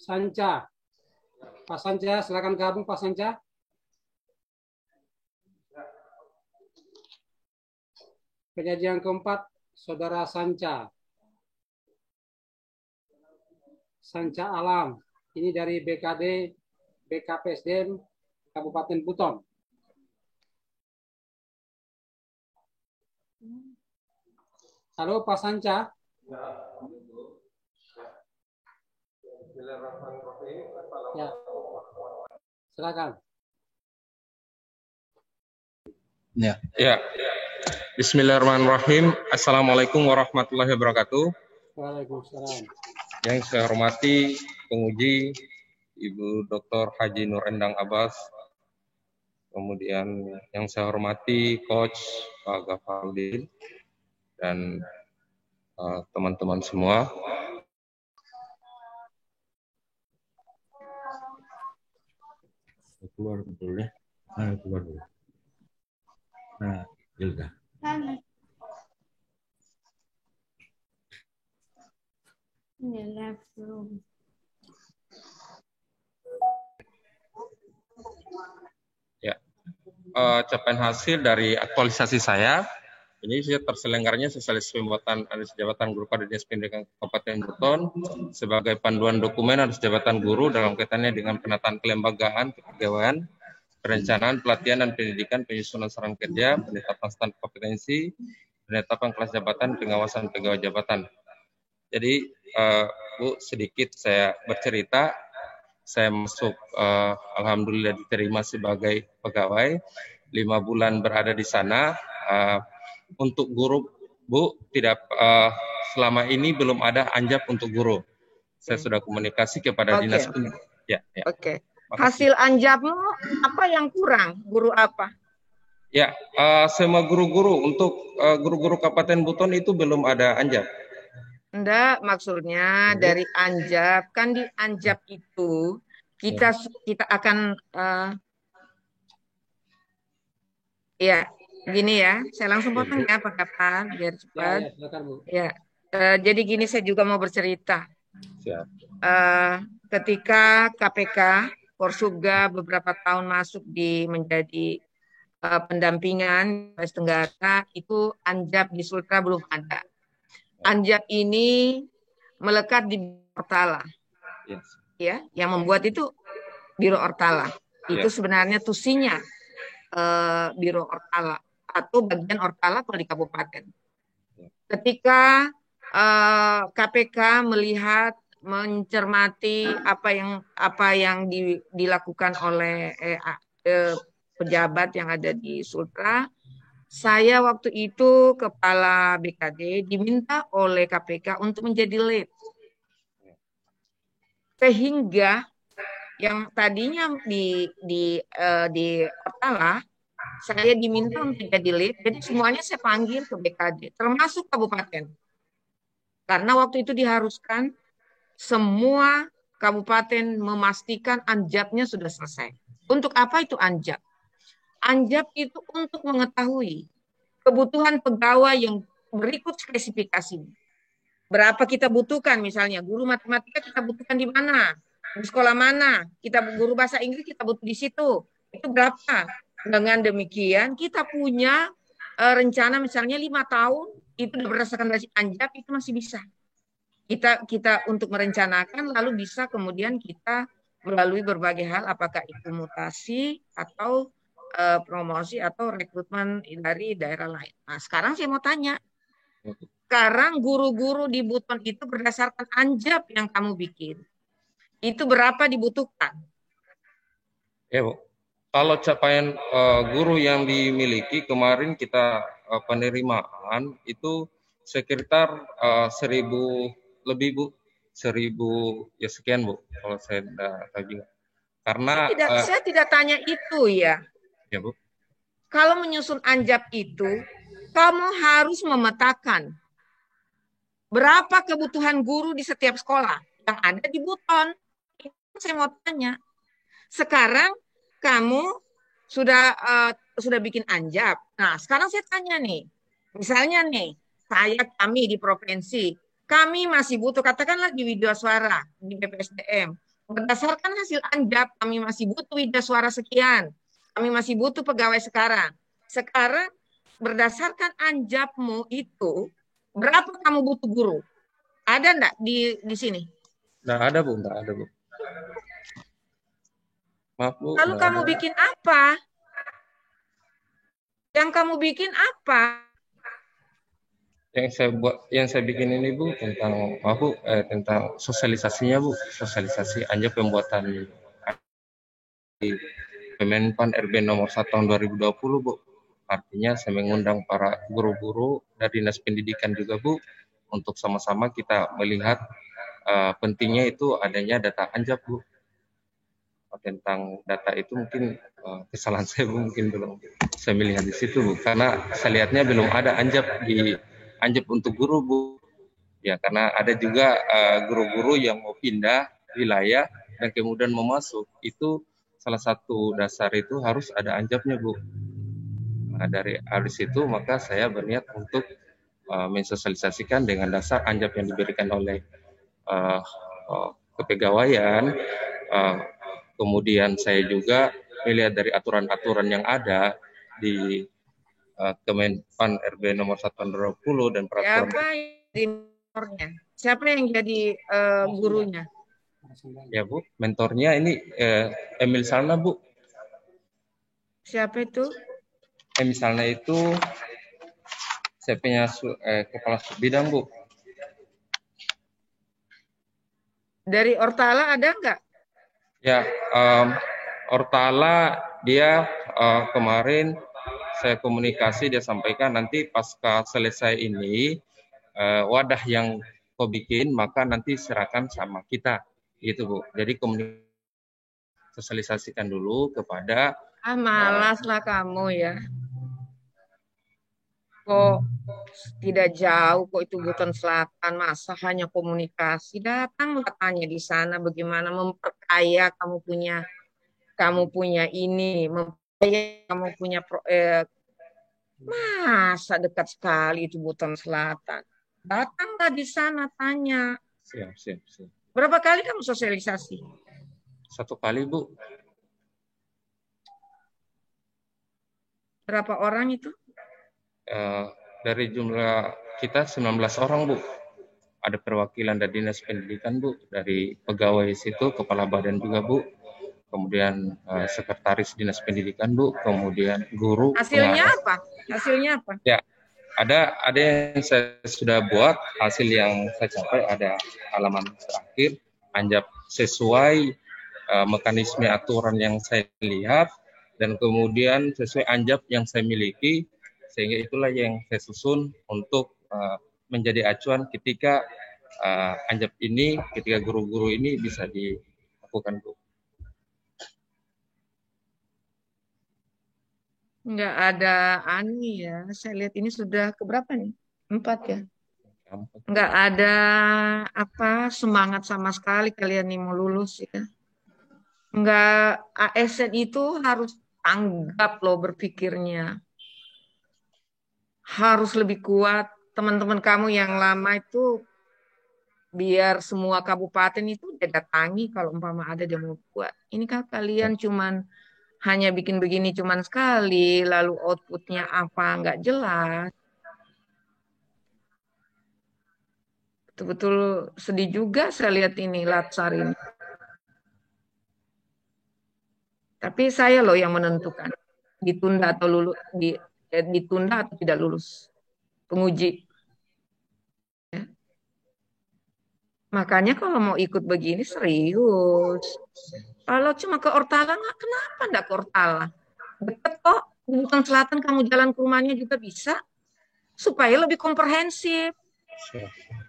Sanca. Pak Sanca, silakan gabung Pak Sanca. Penyaji yang keempat, Saudara Sanca. Sanca Alam. Ini dari BKD, BKPSDM, Kabupaten Buton. Halo Pak Sanca. Ya. Silakan. Ya. Bismillahirrahmanirrahim. Assalamualaikum warahmatullahi wabarakatuh. Waalaikumsalam. Yang saya hormati penguji Ibu Dr. Haji Nur Endang Abbas. Kemudian yang saya hormati Coach Pak Gafaruddin dan teman-teman semua. Keluar dulu ya. Keluar dulu. Nah, Hilda. Ya, capaian hasil dari aktualisasi saya. Ini terselenggaranya sosialisasi pembuatan alis jabatan guru pada Dinas Pendidikan Kabupaten Buton sebagai panduan dokumen alis jabatan guru dalam kaitannya dengan penataan kelembagaan, kepegawaian, perencanaan, pelatihan dan pendidikan, penyusunan saran kerja, penetapan standar kompetensi, penetapan kelas jabatan, pengawasan pegawai jabatan. Jadi, Bu, sedikit saya bercerita. Saya masuk, alhamdulillah diterima sebagai pegawai. 5 bulan berada di sana. Untuk guru, Bu, tidak selama ini belum ada anjap untuk guru. Saya sudah komunikasi kepada dinas. Ya. Oke. Hasil anjapmu apa yang kurang? Guru apa? Ya, semua guru-guru untuk guru-guru Kabupaten Buton itu belum ada anjap. Enggak, maksudnya dari anjap, kan di anjap itu kita akan ya gini ya, saya langsung potong ya Pak Kapal biar cepat. Ya, jadi gini saya juga mau bercerita. Ketika KPK Porsubga beberapa tahun masuk menjadi pendampingan Sulawesi Tenggara, itu anjap di Sultra belum ada. Anjap ini melekat di Ortala, ya, yang membuat itu Biro Ortala. Itu sebenarnya tusinya Biro Ortala atau bagian Ortala kalau di kabupaten. Ketika KPK melihat, mencermati apa yang dilakukan oleh pejabat yang ada di Sultra, saya waktu itu kepala BKD diminta oleh KPK untuk menjadi lead. Sehingga yang tadinya di Ortala, saya diminta untuk jadi lead, jadi semuanya saya panggil ke BKD, termasuk kabupaten. Karena waktu itu diharuskan semua kabupaten memastikan anjapnya sudah selesai. Untuk apa itu anjap? Anjap itu untuk mengetahui kebutuhan pegawai yang berikut spesifikasinya. Berapa kita butuhkan, misalnya guru matematika kita butuhkan di mana, di sekolah mana, guru bahasa Inggris kita butuh di situ, itu berapa. Dengan demikian kita punya rencana misalnya 5 tahun, itu berdasarkan dari anjap itu masih bisa. Kita untuk merencanakan, lalu bisa kemudian kita melalui berbagai hal, apakah itu mutasi atau promosi atau rekrutmen dari daerah lain. Nah, sekarang saya mau tanya, sekarang guru-guru di Buton itu berdasarkan anjap yang kamu bikin, itu berapa dibutuhkan? Ya, Bu. Kalau capaian guru yang dimiliki kemarin kita penerimaan itu sekitar 1.000 lebih, Bu. 1.000 ya sekian, Bu. Kalau saya tadi. Karena saya tidak tanya itu ya. Ya, Bu. Kalau menyusun anjap itu kamu harus memetakan berapa kebutuhan guru di setiap sekolah yang ada di Buton. Saya mau tanya. Sekarang kamu sudah bikin anjap. Nah, sekarang saya tanya nih. Misalnya nih, kami di provinsi, kami masih butuh, katakanlah di Widyaswara, di BPSDM. Berdasarkan hasil anjap, kami masih butuh Widyaswara sekian. Kami masih butuh pegawai sekarang. Sekarang, berdasarkan anjapmu itu, berapa kamu butuh guru? Ada enggak di sini? Nggak ada, Bu. Nggak ada, Bu. Maaf, Bu. Lalu kamu bikin apa? Yang kamu bikin apa? Yang saya bikin ini, Bu, tentang tentang sosialisasinya, Bu. Sosialisasi anjap pembuatan di Kemenpan RB nomor 1 tahun 2020, Bu. Artinya saya mengundang para guru-guru dari Dinas Pendidikan juga, Bu, untuk sama-sama kita melihat pentingnya itu adanya data anjap, Bu. Tentang data itu mungkin kesalahan saya, Bu, mungkin belum saya melihat di situ, Bu, karena saya lihatnya belum ada anjap untuk guru, Bu. Ya, karena ada juga guru-guru yang mau pindah wilayah dan kemudian mau masuk. Itu salah satu dasar itu harus ada anjapnya, Bu. Nah, dari situ maka saya berniat untuk mensosialisasikan dengan dasar anjap yang diberikan oleh kepegawaian. Kemudian saya juga melihat dari aturan-aturan yang ada di Kemenpan RB nomor 1 tahun 2020 dan peraturan. Siapa yang jadi gurunya? Ya, Bu, mentornya ini Emil Salna, Bu. Siapa itu? Emil Salna itu saya punya kepala bidang, Bu. Dari Ortala ada nggak? Ya, Ortala dia kemarin saya komunikasi, dia sampaikan nanti pasca selesai ini wadah yang kau bikin maka nanti serahkan sama kita, gitu, Bu. Jadi sosialisasikan dulu kepada malaslah kamu ya. Kok tidak jauh kok itu Buton Selatan, masa hanya komunikasi? Datanglah tanya di sana bagaimana memperkaya kamu punya ini, memperkaya kamu punya masa dekat sekali itu Buton Selatan. Datanglah di sana tanya. Siap. Berapa kali kamu sosialisasi? 1 kali, Bu. Berapa orang itu? Dari jumlah kita 19 orang, Bu. Ada perwakilan dari Dinas Pendidikan, Bu, dari pegawai situ, kepala badan juga, Bu. Kemudian sekretaris Dinas Pendidikan, Bu, kemudian guru. Hasilnya apa? Ya, ada yang saya sudah buat, hasil yang saya capai ada halaman terakhir, anjap sesuai mekanisme aturan yang saya lihat dan kemudian sesuai anjap yang saya miliki. Sehingga itulah yang saya susun untuk menjadi acuan ketika anjap ini, ketika guru-guru ini bisa dilakukan, Bu. Nggak ada ya. Saya lihat ini sudah keberapa nih? 4 ya. Nggak ada semangat sama sekali kalian nih mau lulus ya. Nggak, ASN itu harus tanggap loh berpikirnya. Harus lebih kuat. Teman-teman kamu yang lama itu biar semua kabupaten itu dia datangi kalau umpama ada dia mau buat. Ini kan kalian cuman hanya bikin begini cuman sekali, lalu outputnya apa nggak jelas. Betul-betul sedih juga saya lihat ini Latsar ini. Tapi saya loh yang menentukan ditunda atau lulus, ditunda atau tidak lulus penguji. Ya. Makanya kalau mau ikut begini serius. Kalau cuma ke Ortala, kenapa enggak ke Ortala? Dekat kok, di Buton Selatan kamu jalan ke rumahnya juga bisa. Supaya lebih komprehensif.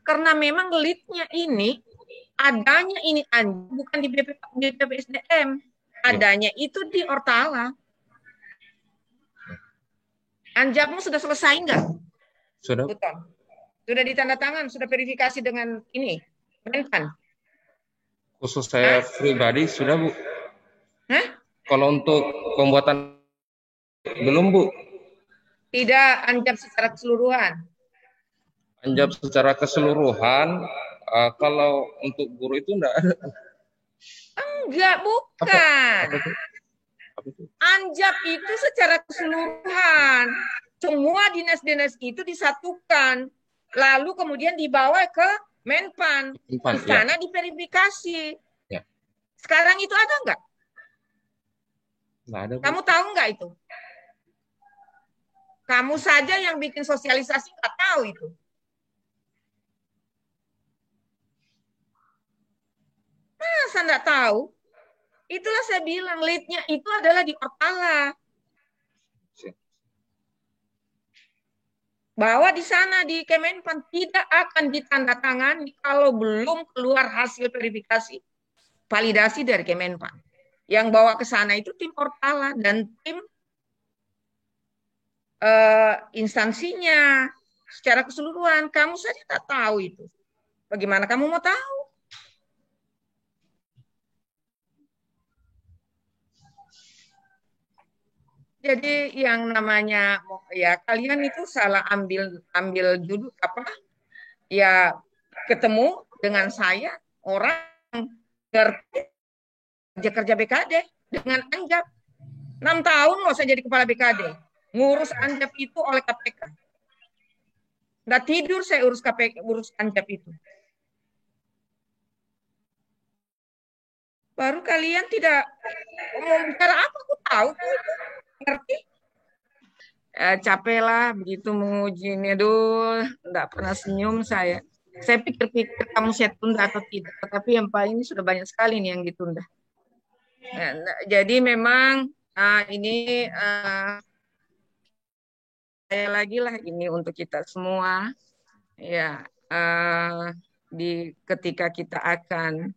Karena memang lead-nya ini, adanya ini bukan di BPSDM. Adanya itu di Ortala. Anjapmu sudah selesai enggak? Sudah. Betul. Sudah ditandatangan, sudah verifikasi dengan ini, Menpan. Khusus saya pribadi sudah, Bu. Hah? Kalau untuk pembuatan belum, Bu. Tidak anjap secara keseluruhan. Anjap secara keseluruhan, kalau untuk guru itu enggak ada. Enggak, bukan. Apa itu? Anjap itu secara keseluruhan. Semua dinas-dinas itu disatukan. Lalu kemudian dibawa ke Menpan. Di sana diverifikasi. Ya. Sekarang itu ada enggak? Enggak ada, Bu. Kamu tahu enggak itu? Kamu saja yang bikin sosialisasi enggak tahu itu. Masa enggak tahu? Itulah saya bilang, lead-nya itu adalah di Perpala. Bahwa di sana di Kemenpan tidak akan ditandatangani kalau belum keluar hasil verifikasi validasi dari Kemenpan. Yang bawa ke sana itu tim Perpala dan tim instansinya secara keseluruhan. Kamu saja tak tahu itu. Bagaimana kamu mau tahu? Jadi yang namanya ya kalian itu salah ambil judul apa? Ya ketemu dengan saya orang kerja BKD dengan Anjap. 6 tahun loh saya jadi kepala BKD. Ngurus Anjap itu oleh KPK. Nggak tidur saya urus KPK, urus Anjap itu. Baru kalian tidak mau bicara apa, aku tahu tuh. Ngerti? Capek lah begitu mengujinya, aduh, nggak pernah senyum saya. Saya pikir-pikir kamu saya tunda atau tidak, tapi yang paling ini sudah banyak sekali nih yang ditunda. Jadi memang ini saya lagi lah ini untuk kita semua, ya ketika kita akan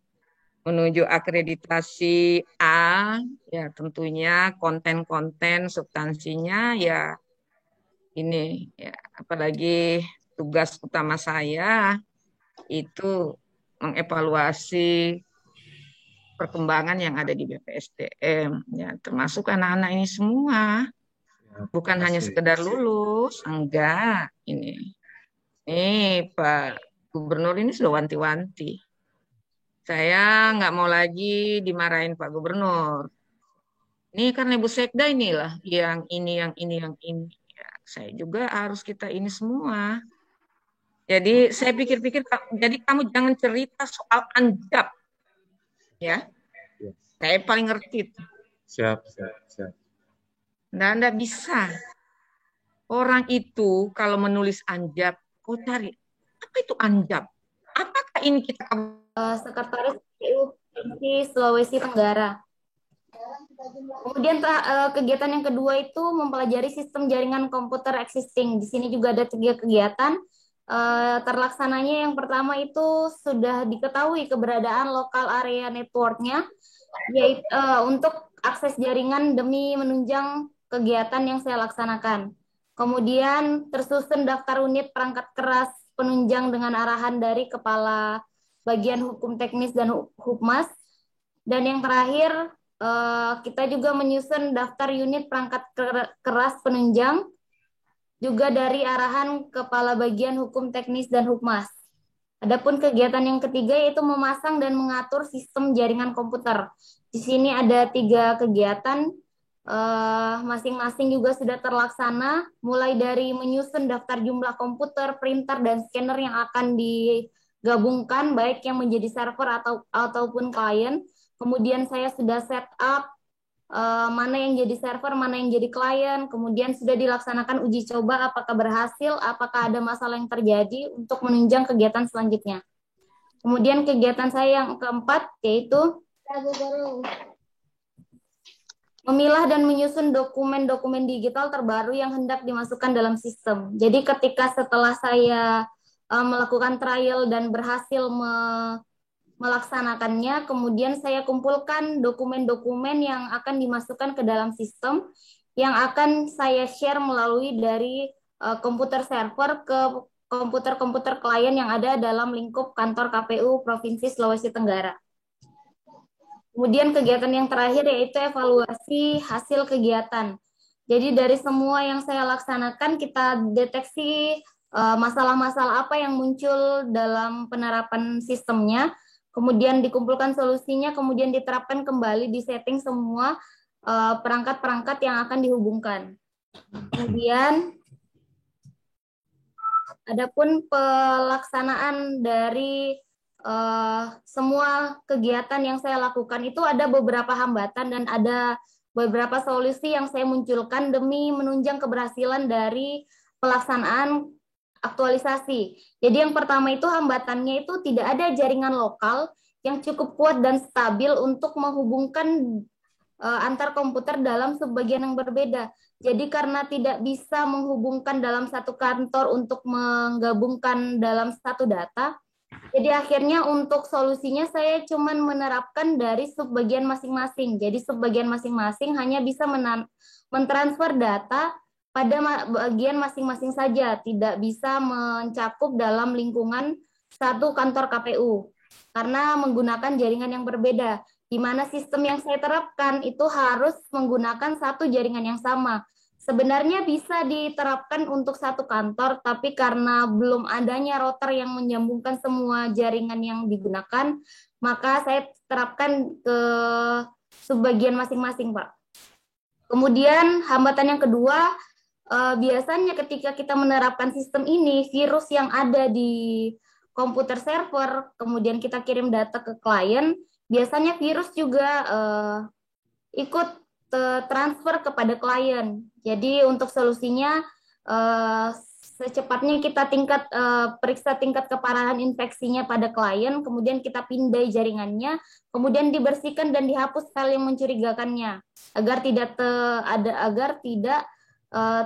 menuju akreditasi A, ya tentunya konten-konten substansinya ya ini ya apalagi tugas utama saya itu mengevaluasi perkembangan yang ada di BPSDM ya termasuk anak-anak ini semua. Bukan hanya sekedar lulus, enggak ini Pak Gubernur ini sudah wanti-wanti. Saya nggak mau lagi dimarahin Pak Gubernur. Ini kan Ibu Sekda inilah yang ini. Ya, saya juga harus kita ini semua. Jadi saya pikir-pikir, jadi kamu jangan cerita soal Anjap. Ya, saya paling ngerti. Siap. Nggak bisa. Orang itu kalau menulis Anjap, kau cari, apa itu Anjap? Apakah ini kita Sekretaris KPU Provinsi Sulawesi Tenggara. Kemudian kegiatan yang kedua itu mempelajari sistem jaringan komputer existing. Di sini juga ada 3 kegiatan. Terlaksananya yang pertama itu sudah diketahui keberadaan lokal area network-nya, yaitu untuk akses jaringan demi menunjang kegiatan yang saya laksanakan. Kemudian tersusun daftar unit perangkat keras penunjang dengan arahan dari Kepala Bagian Hukum Teknis dan Hukmas. Dan yang terakhir, kita juga menyusun daftar unit perangkat keras penunjang, juga dari arahan Kepala Bagian Hukum Teknis dan Hukmas. Adapun kegiatan yang ketiga yaitu memasang dan mengatur sistem jaringan komputer. Di sini ada 3 kegiatan, masing-masing juga sudah terlaksana, mulai dari menyusun daftar jumlah komputer, printer, dan scanner yang akan digabungkan, baik yang menjadi server ataupun klien. Kemudian saya sudah set up mana yang jadi server, mana yang jadi klien. Kemudian sudah dilaksanakan uji coba apakah berhasil, apakah ada masalah yang terjadi untuk menunjang kegiatan selanjutnya. Kemudian kegiatan saya yang keempat yaitu memilah dan menyusun dokumen-dokumen digital terbaru yang hendak dimasukkan dalam sistem. Jadi ketika setelah saya melakukan trial dan berhasil melaksanakannya, kemudian saya kumpulkan dokumen-dokumen yang akan dimasukkan ke dalam sistem. yang akan saya share melalui dari komputer server ke komputer-komputer klien yang ada dalam lingkup kantor KPU Provinsi Sulawesi Tenggara. Kemudian kegiatan yang terakhir yaitu evaluasi hasil kegiatan. Jadi dari semua yang saya laksanakan, kita deteksi masalah-masalah apa yang muncul dalam penerapan sistemnya, kemudian dikumpulkan solusinya, kemudian diterapkan kembali, disetting semua perangkat-perangkat yang akan dihubungkan. Kemudian adapun pelaksanaan dari semua kegiatan yang saya lakukan itu ada beberapa hambatan dan ada beberapa solusi yang saya munculkan demi menunjang keberhasilan dari pelaksanaan aktualisasi. Jadi yang pertama itu hambatannya itu tidak ada jaringan lokal yang cukup kuat dan stabil untuk menghubungkan antar komputer dalam sebagian yang berbeda. Jadi karena tidak bisa menghubungkan dalam satu kantor untuk menggabungkan dalam satu data, jadi akhirnya untuk solusinya saya cuma menerapkan dari subbagian masing-masing. Jadi subbagian masing-masing hanya bisa mentransfer data pada bagian masing-masing saja, tidak bisa mencakup dalam lingkungan satu kantor KPU karena menggunakan jaringan yang berbeda. Di mana sistem yang saya terapkan itu harus menggunakan satu jaringan yang sama. Sebenarnya bisa diterapkan untuk satu kantor, tapi karena belum adanya router yang menyambungkan semua jaringan yang digunakan, maka saya terapkan ke subbagian masing-masing, Pak. Kemudian hambatan yang kedua, biasanya ketika kita menerapkan sistem ini, virus yang ada di komputer server, kemudian kita kirim data ke klien, biasanya virus juga ikut transfer kepada klien. Jadi untuk solusinya secepatnya kita periksa tingkat keparahan infeksinya pada klien, kemudian kita pindai jaringannya, kemudian dibersihkan dan dihapus file yang mencurigakannya agar tidak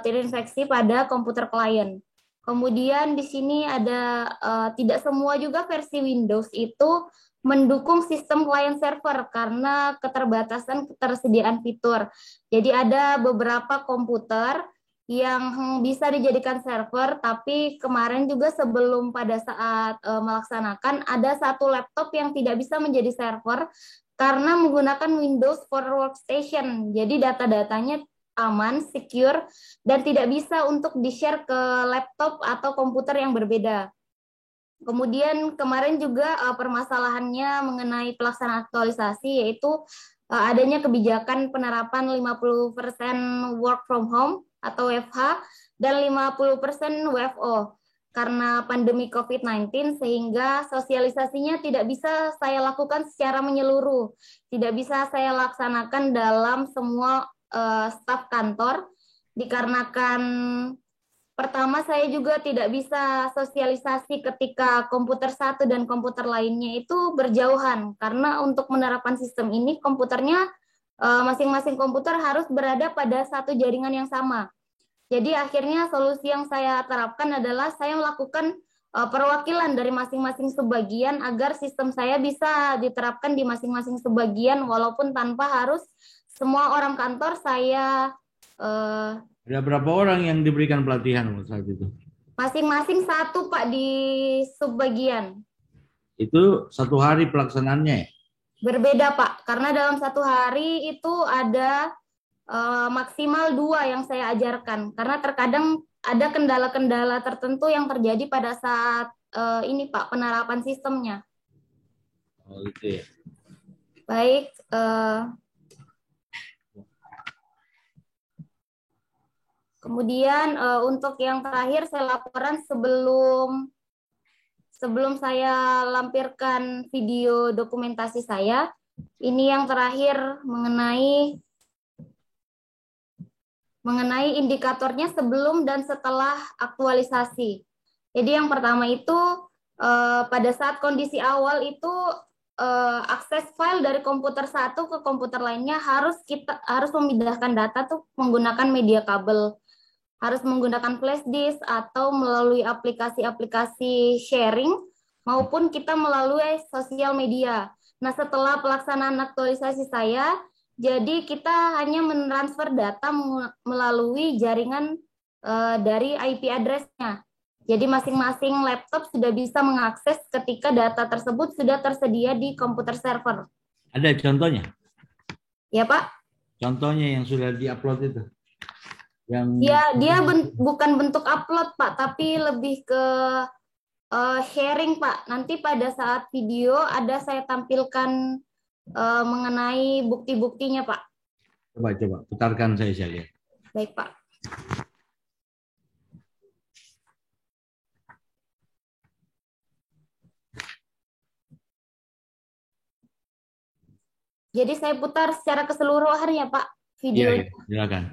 terinfeksi pada komputer klien. Kemudian di sini ada tidak semua juga versi Windows itu mendukung sistem client server karena ketersediaan fitur. Jadi ada beberapa komputer yang bisa dijadikan server, tapi kemarin juga sebelum pada saat melaksanakan ada satu laptop yang tidak bisa menjadi server karena menggunakan Windows for Workstation. Jadi data-datanya aman, secure, dan tidak bisa untuk di-share ke laptop atau komputer yang berbeda. Kemudian kemarin juga permasalahannya mengenai pelaksanaan aktualisasi, yaitu adanya kebijakan penerapan 50% work from home atau WFH dan 50% WFO karena pandemi COVID-19, sehingga sosialisasinya tidak bisa saya lakukan secara menyeluruh, tidak bisa saya laksanakan dalam semua staf kantor, dikarenakan pertama, saya juga tidak bisa sosialisasi ketika komputer satu dan komputer lainnya itu berjauhan. Karena untuk menerapkan sistem ini, komputernya masing-masing komputer harus berada pada satu jaringan yang sama. Jadi akhirnya solusi yang saya terapkan adalah saya melakukan perwakilan dari masing-masing subbagian agar sistem saya bisa diterapkan di masing-masing subbagian walaupun tanpa harus semua orang kantor saya ada berapa orang yang diberikan pelatihan saat itu? Masing-masing satu, Pak, di subbagian. Itu satu hari pelaksanaannya? Berbeda, Pak, karena dalam satu hari itu ada maksimal 2 yang saya ajarkan. Karena terkadang ada kendala-kendala tertentu yang terjadi pada saat ini, Pak, penerapan sistemnya. Oh, gitu ya. Baik, kemudian untuk yang terakhir saya laporan sebelum saya lampirkan video dokumentasi saya. Ini yang terakhir mengenai indikatornya sebelum dan setelah aktualisasi. Jadi yang pertama itu pada saat kondisi awal itu akses file dari komputer satu ke komputer lainnya harus memindahkan data tuh menggunakan media kabel. Harus menggunakan flash disk atau melalui aplikasi-aplikasi sharing maupun kita melalui sosial media. Nah, setelah pelaksanaan aktualisasi saya, Jadi kita hanya mentransfer data melalui jaringan dari IP address-nya. Jadi masing-masing laptop sudah bisa mengakses ketika data tersebut sudah tersedia di komputer server. Ada contohnya? Ya Pak? Contohnya yang sudah diupload itu? Yang ya, dia bukan bentuk upload Pak, tapi lebih ke sharing Pak. Nanti pada saat video ada saya tampilkan mengenai bukti-buktinya Pak. Coba putarkan saya lihat. Baik Pak. Jadi saya putar secara keseluruhan ya Pak videonya. Iya, silakan.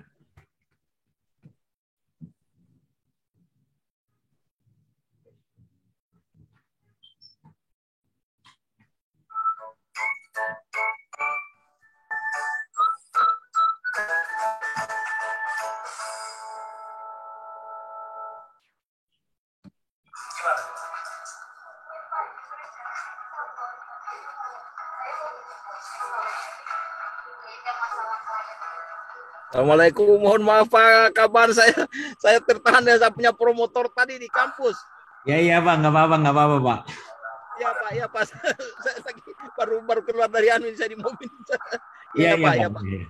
Assalamualaikum, mohon maaf Pak, kabar saya tertahan ya, saya punya promotor tadi di kampus. Ya Pak, nggak apa-apa Pak. Ya Pak, saya baru keluar dari saya di mobil. Iya Pak.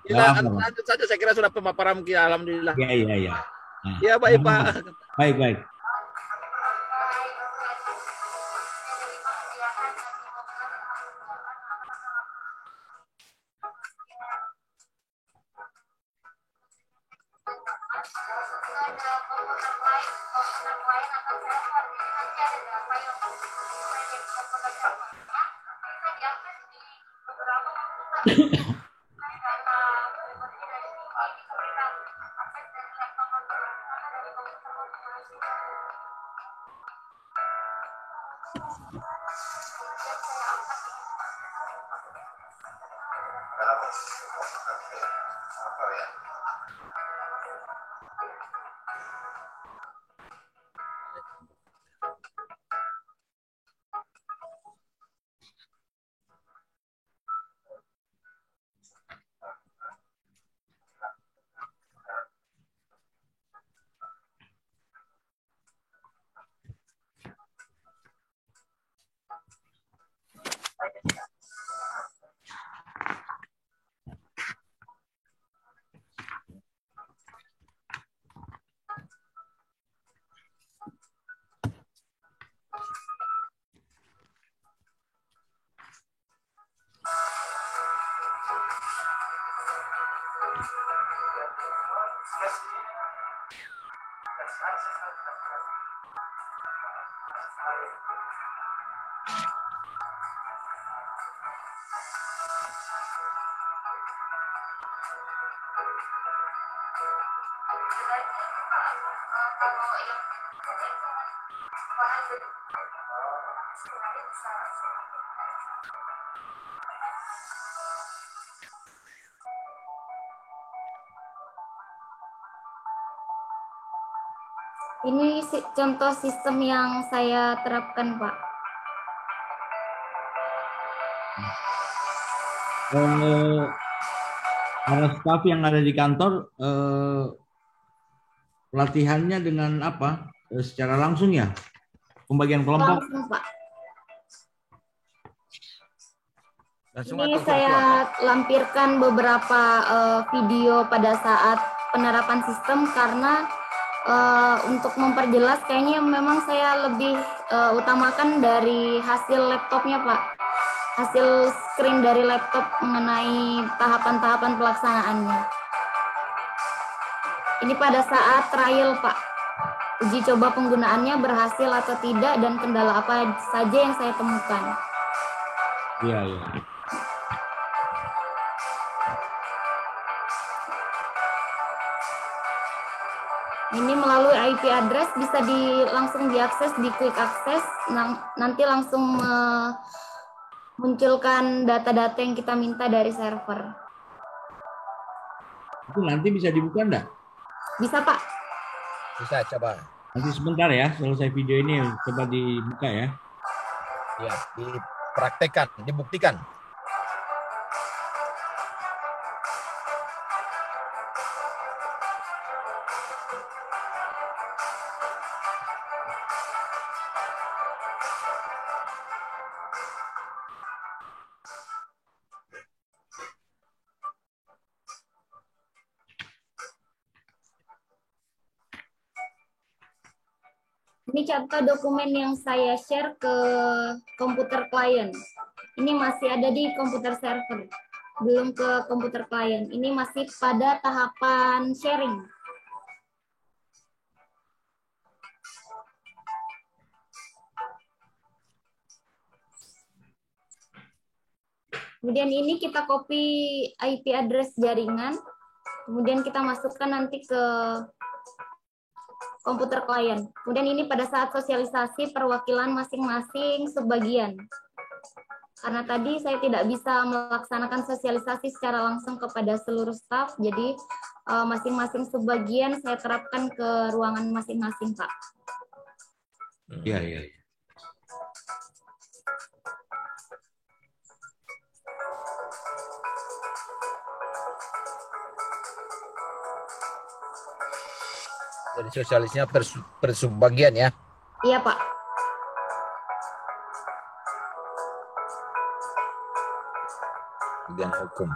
Ya, lanjut saja, saya kira sudah pemaparan mungkin, alhamdulillah. Iya. Nah, ya baik Pak. Baik. Ini contoh sistem yang saya terapkan, Pak. Para staf yang ada di kantor, pelatihannya dengan apa? Secara langsung ya? Pembagian kelompok? Langsung, Pak. Langsung Ini saya lampirkan beberapa video pada saat penerapan sistem karena untuk memperjelas kayaknya memang saya lebih utamakan dari hasil laptopnya Pak, hasil screen dari laptop mengenai tahapan-tahapan pelaksanaannya. Ini pada saat trial Pak, uji coba penggunaannya berhasil atau tidak dan kendala apa saja yang saya temukan. Iya. Ini melalui IP address bisa langsung diakses di quick access, nanti langsung munculkan data-data yang kita minta dari server. Itu nanti bisa dibuka enggak? Bisa Pak. Bisa, coba. Nanti sebentar ya, selesai video ini coba dibuka ya. Ya, dipraktekkan, dibuktikan. Ini contoh dokumen yang saya share ke komputer klien. Ini masih ada di komputer server, belum ke komputer klien. Ini masih pada tahapan sharing. Kemudian ini kita copy IP address jaringan, kemudian kita masukkan nanti ke komputer klien. Kemudian ini pada saat sosialisasi perwakilan masing-masing subbagian. Karena tadi saya tidak bisa melaksanakan sosialisasi secara langsung kepada seluruh staf, jadi masing-masing subbagian saya terapkan ke ruangan masing-masing, Pak. Iya, iya. Jadi sosialisnya per subbagian ya? Iya, Pak. Bagian hukum.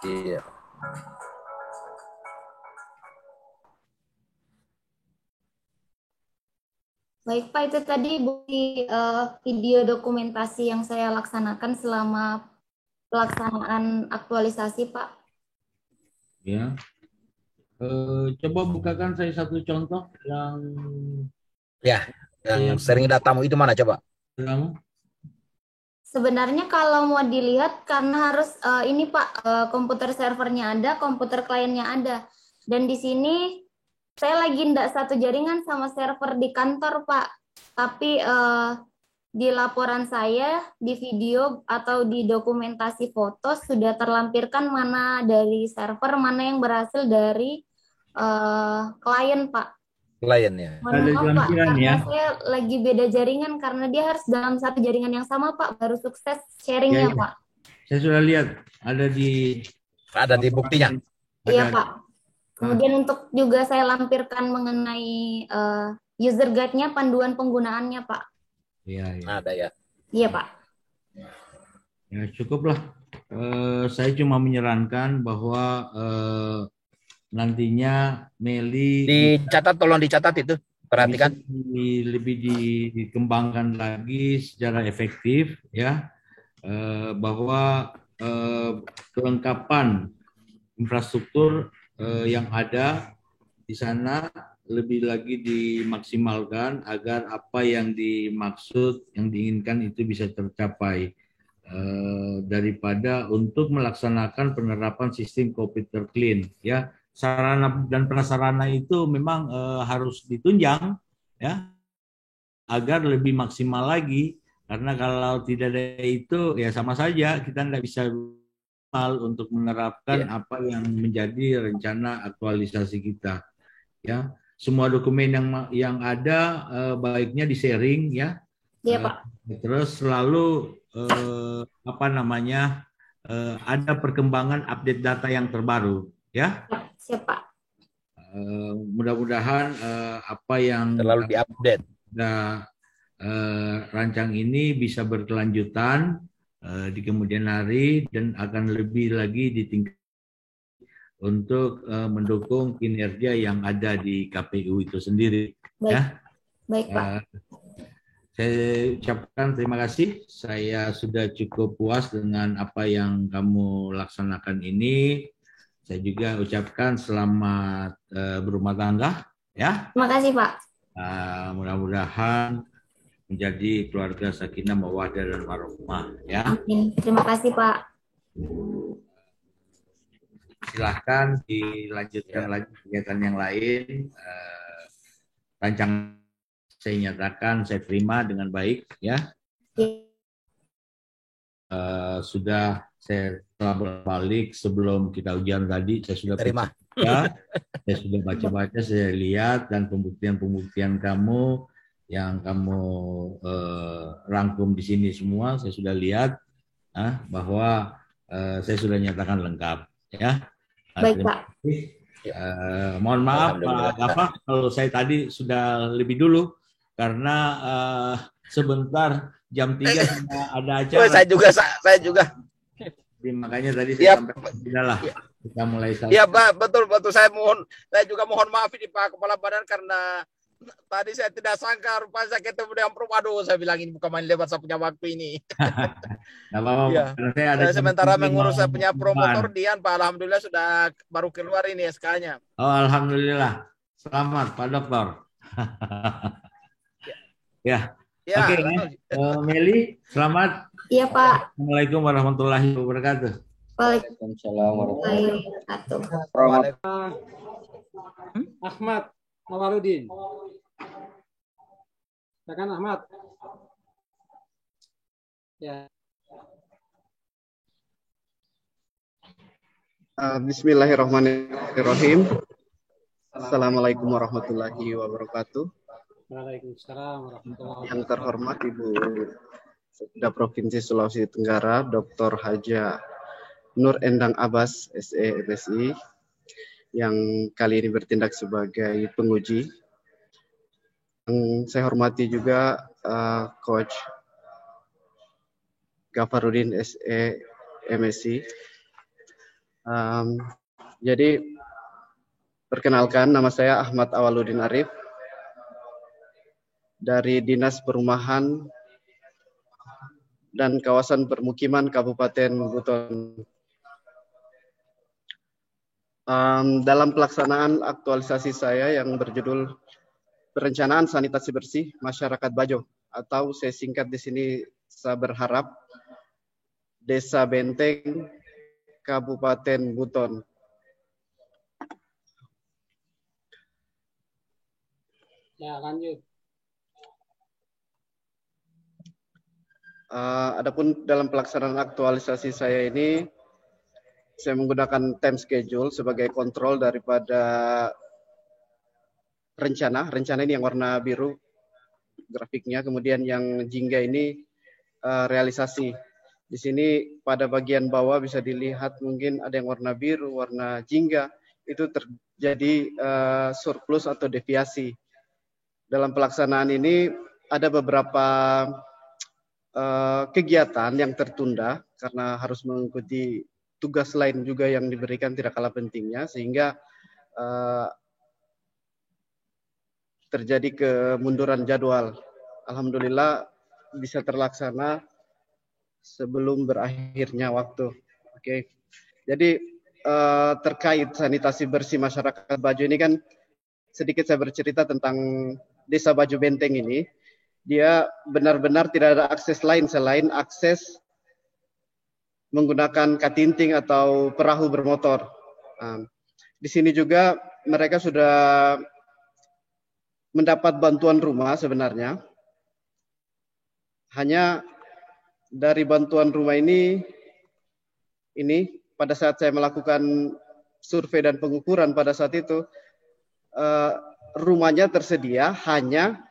Iya. Baik, Pak, itu tadi bukti video dokumentasi yang saya laksanakan selama pelaksanaan aktualisasi, Pak. Ya. Coba bukakan saya satu contoh yang yang sering datamu itu mana coba? Sebenarnya kalau mau dilihat karena harus ini Pak, komputer servernya ada, komputer kliennya ada. Dan di sini saya lagi tidak satu jaringan sama server di kantor, Pak. Tapi di laporan saya, di video atau di dokumentasi foto sudah terlampirkan mana dari server, mana yang berhasil dari klien, Pak. Kliennya. Mohon maaf, Pak, karena saya lagi beda jaringan karena dia harus dalam satu jaringan yang sama, Pak, baru sukses sharingnya, Pak. Saya sudah lihat ada di buktinya. Iya, Pak. Kemudian untuk juga saya lampirkan mengenai user guide-nya, panduan penggunaannya, Pak. Iya, ada ya. Iya, Pak. Ya, cukuplah. Saya cuma menyarankan bahwa nantinya Meli dicatat, tolong dicatat itu, perhatikan. Lebih dikembangkan lagi secara efektif ya, bahwa kelengkapan infrastruktur yang ada di sana lebih lagi dimaksimalkan agar apa yang dimaksud, yang diinginkan itu bisa tercapai, daripada untuk melaksanakan penerapan sistem komputer clean ya. Sarana dan prasarana itu memang harus ditunjang ya agar lebih maksimal lagi, karena kalau tidak ada itu ya sama saja kita tidak bisa untuk menerapkan apa yang menjadi rencana aktualisasi kita ya. Semua dokumen yang ada baiknya di sharing ya. Iya, Pak. Terus selalu ada perkembangan update data yang terbaru, ya. Siap, Pak. Mudah-mudahan apa yang terlalu diupdate. Rancang ini bisa berkelanjutan di kemudian hari dan akan lebih lagi ditingkatkan untuk mendukung kinerja yang ada di KPU itu sendiri. Baik, ya. Baik Pak. Saya ucapkan terima kasih. Saya sudah cukup puas dengan apa yang kamu laksanakan ini. Saya juga ucapkan selamat berumah tangga. Ya. Terima kasih Pak. Mudah-mudahan menjadi keluarga sakinah mawaddah dan warahmah. Ya. Amin. Terima kasih Pak. Silahkan dilanjutkan lagi kegiatan yang lain. Rancangan saya nyatakan saya terima dengan baik, ya. Sudah saya telah balik sebelum kita ujian tadi, saya sudah terima. Saya sudah baca-baca, saya lihat dan pembuktian kamu yang kamu rangkum di sini semua, saya sudah lihat bahwa saya sudah nyatakan lengkap, ya. Baik Pak. Mohon maaf Pak Gafa kalau saya tadi sudah lebih dulu karena sebentar jam 3 ada acara. Saya juga. Jadi, makanya tadi saya sampaikan sudahlah kita mulai. Iya Pak, betul. Saya juga mohon maaf ini Pak Kepala Badan karena tadi saya tidak sangka rupanya saya ketemu dengan Prof. Aduh, saya bilang ini bukan main lebar saya punya waktu ini. Nggak apa-apa. Ya. Saya sementara mengurus saya punya promotor Dian, Pak. Alhamdulillah sudah baru keluar ini SK-nya. Oh, alhamdulillah. Selamat Pak Dokter. Ya. Oke, Meli, selamat. Iya Pak. Assalamualaikum warahmatullahi wabarakatuh. Waalaikumsalam warahmatullahi wabarakatuh. Ahmad Awaludin. Silakan Ahmad. Ya. Bismillahirrahmanirrahim. Assalamualaikum warahmatullahi wabarakatuh. Waalaikumsalam warahmatullahi wabarakatuh. Yang terhormat Ibu Sekda Provinsi Sulawesi Tenggara, Dr. Haja Nur Endang Abbas, SE MSI, yang kali ini bertindak sebagai penguji. Saya hormati juga Coach Gafarudin, SE MSI. Jadi, perkenalkan, nama saya Ahmad Awaludin Arif dari Dinas Perumahan dan Kawasan Permukiman Kabupaten Buton. Dalam pelaksanaan aktualisasi saya yang berjudul Perencanaan Sanitasi Bersih Masyarakat Bajo, atau saya singkat di sini saya berharap Desa Benteng, Kabupaten Buton. Ya, lanjut. Adapun dalam pelaksanaan aktualisasi saya ini, saya menggunakan time schedule sebagai kontrol daripada rencana. Rencana ini yang warna biru grafiknya, kemudian yang jingga ini realisasi. Di sini pada bagian bawah bisa dilihat mungkin ada yang warna biru, warna jingga, itu terjadi surplus atau deviasi. Dalam pelaksanaan ini ada beberapa kegiatan yang tertunda karena harus mengikuti tugas lain juga yang diberikan tidak kalah pentingnya, sehingga terjadi kemunduran jadwal. Alhamdulillah bisa terlaksana sebelum berakhirnya waktu. Oke. Jadi terkait sanitasi bersih masyarakat Bajo ini kan sedikit saya bercerita tentang Desa Bajo Benteng ini. Dia benar-benar tidak ada akses lain selain akses menggunakan katinting atau perahu bermotor. Di sini juga mereka sudah mendapat bantuan rumah sebenarnya. Hanya dari bantuan rumah ini pada saat saya melakukan survei dan pengukuran pada saat itu, rumahnya tersedia, hanya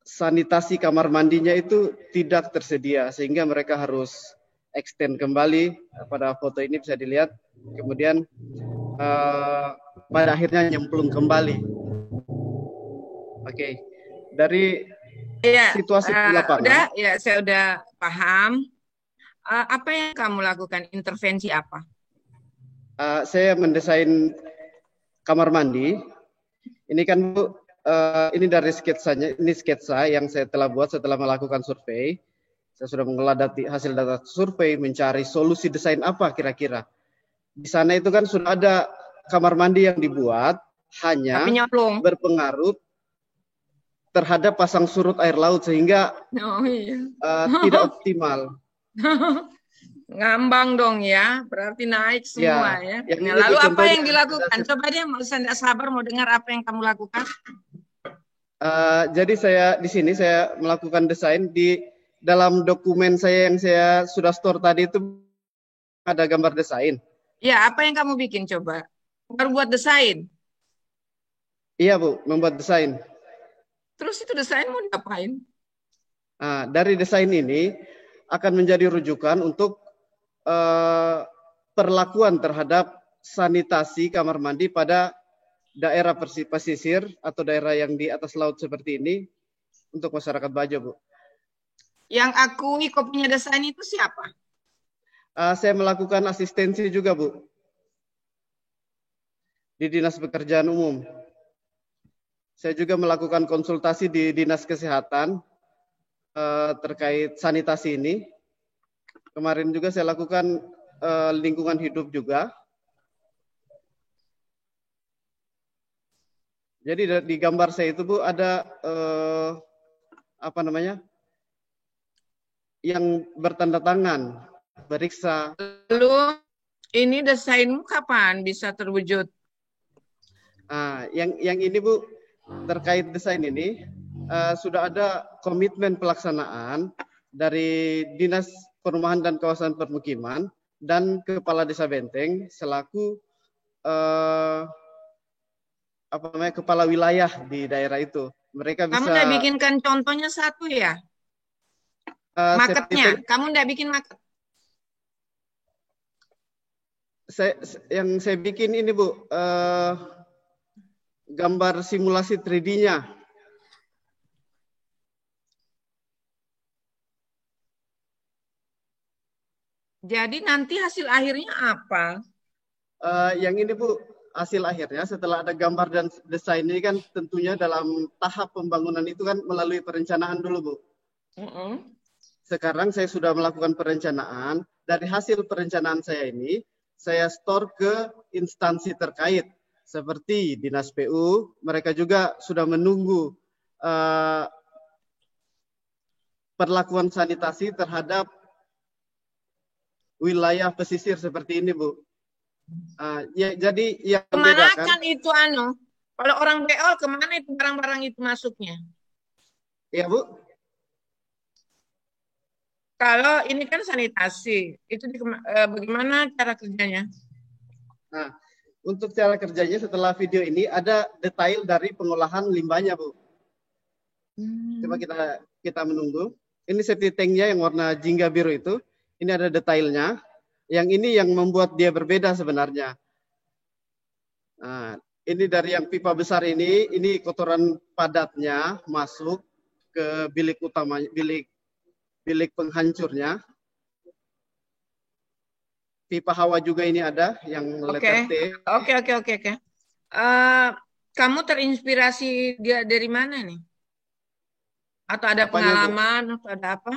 sanitasi kamar mandinya itu tidak tersedia, sehingga mereka harus extend kembali pada foto ini bisa dilihat. Kemudian pada akhirnya nyemplung kembali. Oke. Dari situasi di lapangan. Udah, ya saya udah paham. Apa yang kamu lakukan? Intervensi apa? Saya mendesain kamar mandi. Ini kan Bu, ini dari sketsanya. Ini sketsa yang saya telah buat setelah melakukan survei. Saya sudah mengolah hasil data survei, mencari solusi desain apa kira-kira. Di sana itu kan sudah ada kamar mandi yang dibuat, hanya berpengaruh terhadap pasang surut air laut sehingga tidak optimal. Ngambang dong ya, berarti naik semua ya. Lalu apa yang dilakukan? Coba deh, saya tidak sabar mau dengar apa yang kamu lakukan. Jadi saya di sini saya melakukan desain di dalam dokumen saya yang saya sudah store tadi itu ada gambar desain. Ya, apa yang kamu bikin coba? Baru buat desain? Iya Bu, membuat desain. Terus itu desain mau diapain? Dari desain ini akan menjadi rujukan untuk perlakuan terhadap sanitasi kamar mandi pada daerah pesisir atau daerah yang di atas laut seperti ini untuk masyarakat Bajo, Bu. Yang akui kopinya desain itu siapa? Saya melakukan asistensi juga, Bu. Di Dinas Pekerjaan Umum. Saya juga melakukan konsultasi di Dinas Kesehatan terkait sanitasi ini. Kemarin juga saya lakukan lingkungan hidup juga. Jadi di gambar saya itu Bu ada apa namanya? Yang bertanda tangan, beriksa. Lalu ini desainmu kapan bisa terwujud? Yang ini Bu terkait desain ini sudah ada komitmen pelaksanaan dari Dinas Perumahan dan Kawasan Permukiman dan Kepala Desa Benteng selaku kepala wilayah di daerah itu. Mereka bisa. Kamu udah bikinkan contohnya satu ya? Marketnya, kamu udah bikin market? Yang saya bikin ini Bu, gambar simulasi 3D-nya. Jadi nanti hasil akhirnya apa? Yang ini Bu, hasil akhirnya setelah ada gambar dan desain ini kan tentunya dalam tahap pembangunan itu kan melalui perencanaan dulu Bu. Sekarang saya sudah melakukan perencanaan. Dari hasil perencanaan saya ini, saya store ke instansi terkait. Seperti Dinas PU, mereka juga sudah menunggu perlakuan sanitasi terhadap wilayah pesisir seperti ini, Bu. Jadi yang kemana kan itu kalau orang BO kemana itu barang-barang itu masuknya? Iya, Bu. Kalau ini kan sanitasi, itu bagaimana cara kerjanya? Nah, untuk cara kerjanya setelah video ini ada detail dari pengolahan limbahnya, Bu. Coba kita menunggu. Ini safety tank-nya yang warna jingga biru itu. Ini ada detailnya. Yang ini yang membuat dia berbeda sebenarnya. Nah, ini dari yang pipa besar ini kotoran padatnya masuk ke bilik utamanya, bilik penghancurnya. Pipa hawa juga ini ada yang letter T. Oke. Kamu terinspirasi dia dari mana nih? Atau ada pengalaman atau ada apa?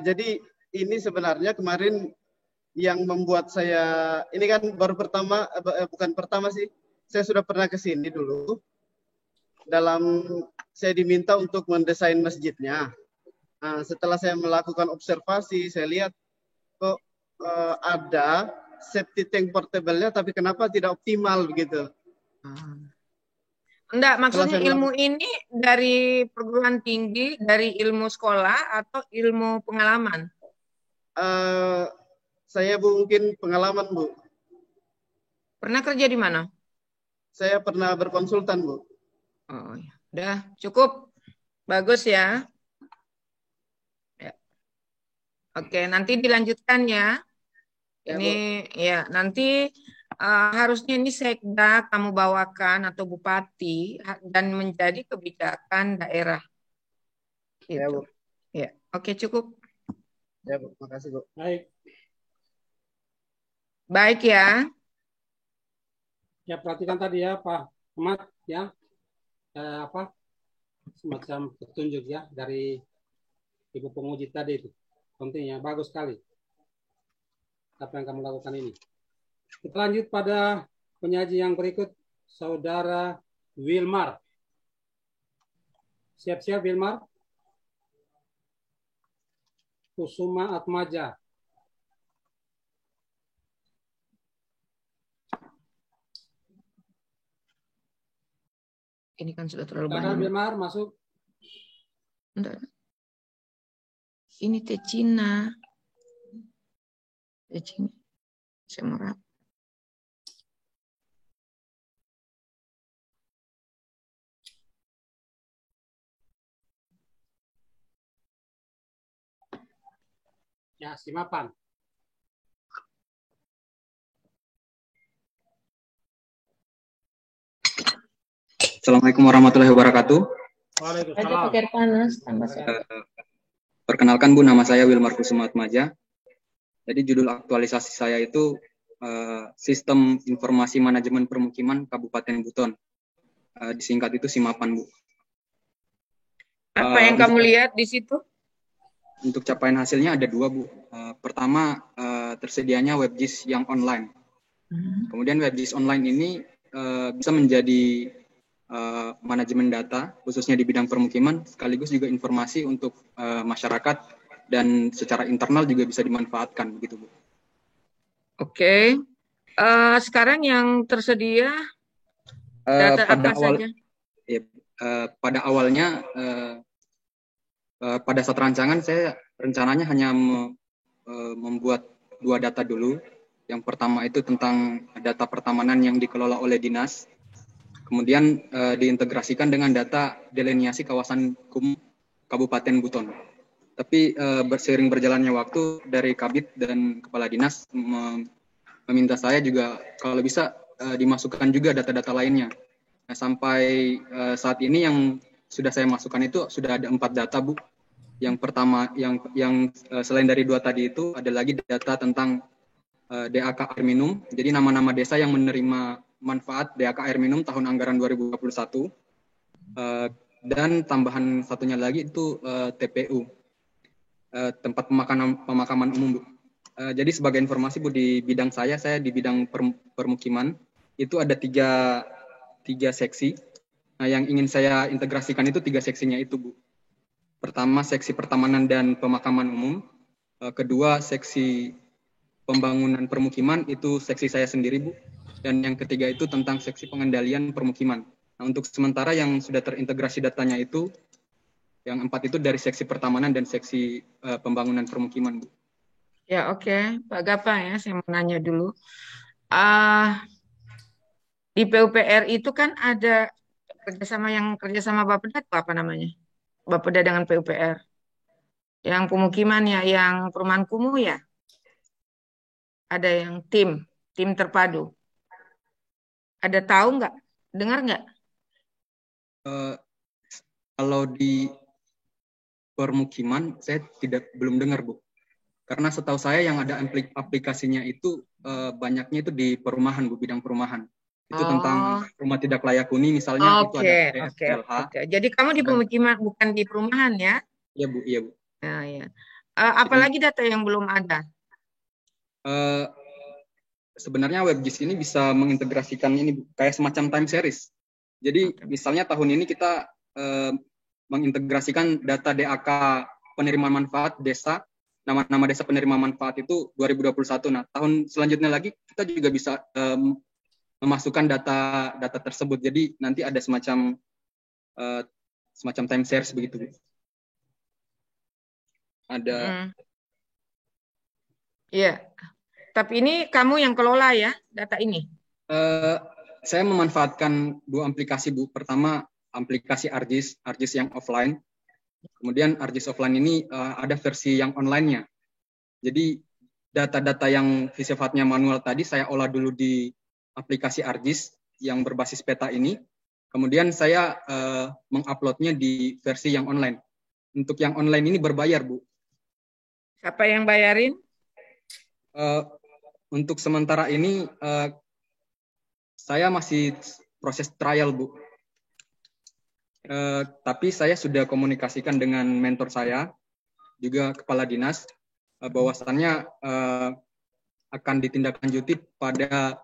Jadi ini sebenarnya kemarin yang membuat saya, ini kan baru pertama, bukan pertama sih, saya sudah pernah ke sini dulu. Saya diminta untuk mendesain masjidnya. Nah, setelah saya melakukan observasi, saya lihat kok ada safety tank portable-nya, tapi kenapa tidak optimal begitu? Enggak, maksudnya ilmu ini dari perguruan tinggi, dari ilmu sekolah atau ilmu pengalaman? Saya Bu mungkin pengalaman Bu. Pernah kerja di mana? Saya pernah berkonsultan Bu. Oh ya, udah cukup, bagus ya. Oke, nanti dilanjutkan ya. Ini ya nanti harusnya ini sekda kamu bawakan atau bupati dan menjadi kebijakan daerah. Ya, Gitu. Bu. Ya, oke cukup. Ya, Bu. Makasih, Bu. Baik. Baik ya. Ya, perhatikan tadi ya Pak Ahmad ya. Semacam petunjuk ya dari Ibu penguji tadi itu. Pentingnya bagus sekali. Apa yang kamu lakukan ini. Kita lanjut pada penyaji yang berikut, Saudara Wilmar. Siap-siap Wilmar. Kusuma Atmaja. Ini kan sudah terlalu Silakan banyak. Wilmar masuk. Bentar. Ini teh Cina. Teh Cina. Saya mau rapat. Ya, simapan. Assalamualaikum warahmatullahi wabarakatuh. Waalaikumsalam. Perkenalkan Bu, nama saya Wilmar Kusuma Atmaja. Jadi judul aktualisasi saya itu Sistem Informasi Manajemen Permukiman Kabupaten Buton. Disingkat itu SIMAPAN, Bu. Apa yang kamu lihat di situ? Untuk capaian hasilnya ada dua, Bu. Pertama, tersedianya WebGIS yang online. Kemudian WebGIS online ini bisa menjadi manajemen data, khususnya di bidang permukiman, sekaligus juga informasi untuk masyarakat dan secara internal juga bisa dimanfaatkan, begitu Bu. Oke. Sekarang yang tersedia data apa saja? Ya, pada awalnya pada saat rancangan saya rencananya hanya membuat dua data dulu. Yang pertama itu tentang data pertamanan yang dikelola oleh dinas. Kemudian diintegrasikan dengan data deliniasi kawasan kumuh Kabupaten Buton. Tapi seiring berjalannya waktu dari Kabid dan Kepala Dinas meminta saya juga kalau bisa dimasukkan juga data-data lainnya. Nah, sampai saat ini yang sudah saya masukkan itu sudah ada 4 data, Bu. Yang pertama yang selain dari 2 tadi itu ada lagi data tentang DAK air minum. Jadi nama-nama desa yang menerima manfaat DAK air minum tahun anggaran 2021. Dan tambahan satunya lagi itu TPU, tempat pemakaman umum, Bu. Jadi sebagai informasi, Bu, di bidang saya di bidang permukiman itu ada tiga seksi. Nah, yang ingin saya integrasikan itu 3 seksinya itu, Bu. Pertama, seksi pertamanan dan pemakaman umum. Kedua, seksi pembangunan permukiman, itu seksi saya sendiri, Bu. Dan yang ketiga itu tentang seksi pengendalian permukiman. Nah, untuk sementara yang sudah terintegrasi datanya itu, yang 4 itu dari seksi pertamanan dan seksi pembangunan permukiman, Bu. Ya, oke. Pak Gapa ya, saya mau nanya dulu. Di PUPR itu kan ada kerjasama Bapeda, apa namanya? Bapeda dengan PUPR. Yang pemukiman ya, yang perumahan kumuh ya. Ada yang tim terpadu. Ada tahu nggak? Dengar nggak? Kalau di permukiman saya belum dengar, Bu. Karena setahu saya yang ada aplikasinya itu banyaknya itu di perumahan, Bu, bidang perumahan. Itu tentang rumah tidak layak huni misalnya, itu ada DSLH. Jadi kamu di pemukiman, bukan di perumahan ya? Iya, Bu, iya, Bu. Nah, ya. Apalagi data yang belum ada? Sebenarnya WebGIS ini bisa mengintegrasikan ini, Bu, kayak semacam time series. Jadi misalnya tahun ini kita mengintegrasikan data DAK penerima manfaat desa, nama-nama desa penerima manfaat itu 2021. Nah, tahun selanjutnya lagi kita juga bisa memasukkan data tersebut. Jadi nanti ada semacam time series begitu, Bu. Ada. Iya. Tapi ini kamu yang kelola ya data ini? Saya memanfaatkan 2 aplikasi, Bu. Pertama, aplikasi ArcGIS yang offline. Kemudian ArcGIS offline ini ada versi yang online-nya. Jadi data-data yang sifatnya manual tadi saya olah dulu di aplikasi ArcGIS yang berbasis peta ini. Kemudian saya menguploadnya di versi yang online. Untuk yang online ini berbayar, Bu. Siapa yang bayarin? Untuk sementara ini saya masih proses trial, Bu. Tapi saya sudah komunikasikan dengan mentor saya, juga kepala dinas, bahwasannya akan ditindaklanjuti pada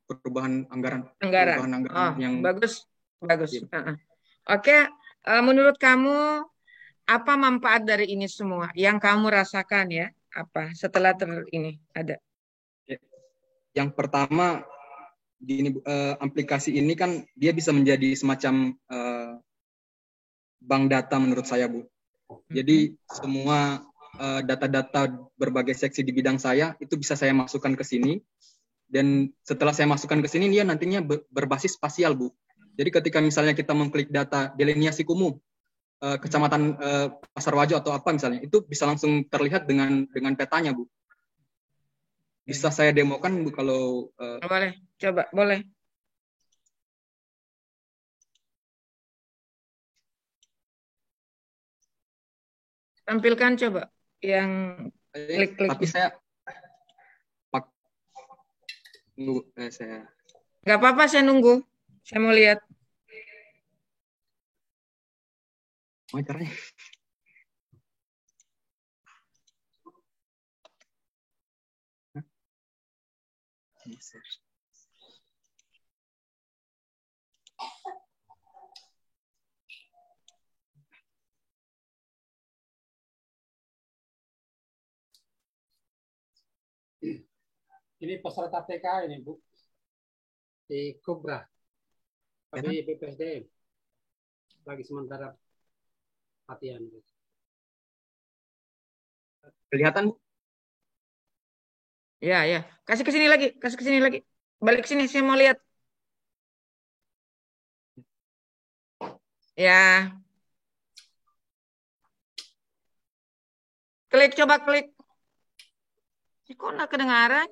perubahan anggaran. Perubahan anggaran yang bagus. Ya. Oke, menurut kamu apa manfaat dari ini semua yang kamu rasakan ya? Apa setelah ini ada? Yang pertama di aplikasi ini kan dia bisa menjadi semacam bank data menurut saya, Bu. Jadi semua data-data berbagai seksi di bidang saya itu bisa saya masukkan ke sini, dan setelah saya masukkan ke sini dia nantinya berbasis spasial, Bu. Jadi ketika misalnya kita mengklik data delineasi kumuh kecamatan Pasar Wajo atau apa misalnya, itu bisa langsung terlihat dengan petanya, Bu. Bisa saya demokan, Bu, kalau boleh. Coba, boleh. Tampilkan coba yang klik-klik. Tapi saya nunggu, saya nggak apa-apa, saya nunggu. Saya mau lihat. Caranya. Ini peserta TK ini, Bu. Di Kobra. Di BPSDM. Lagi sementara latihan. Kelihatan, Bu? Ya. Kasih ke sini lagi. Balik ke sini, saya mau lihat. Ya. Coba klik. Kok nggak kedengaran?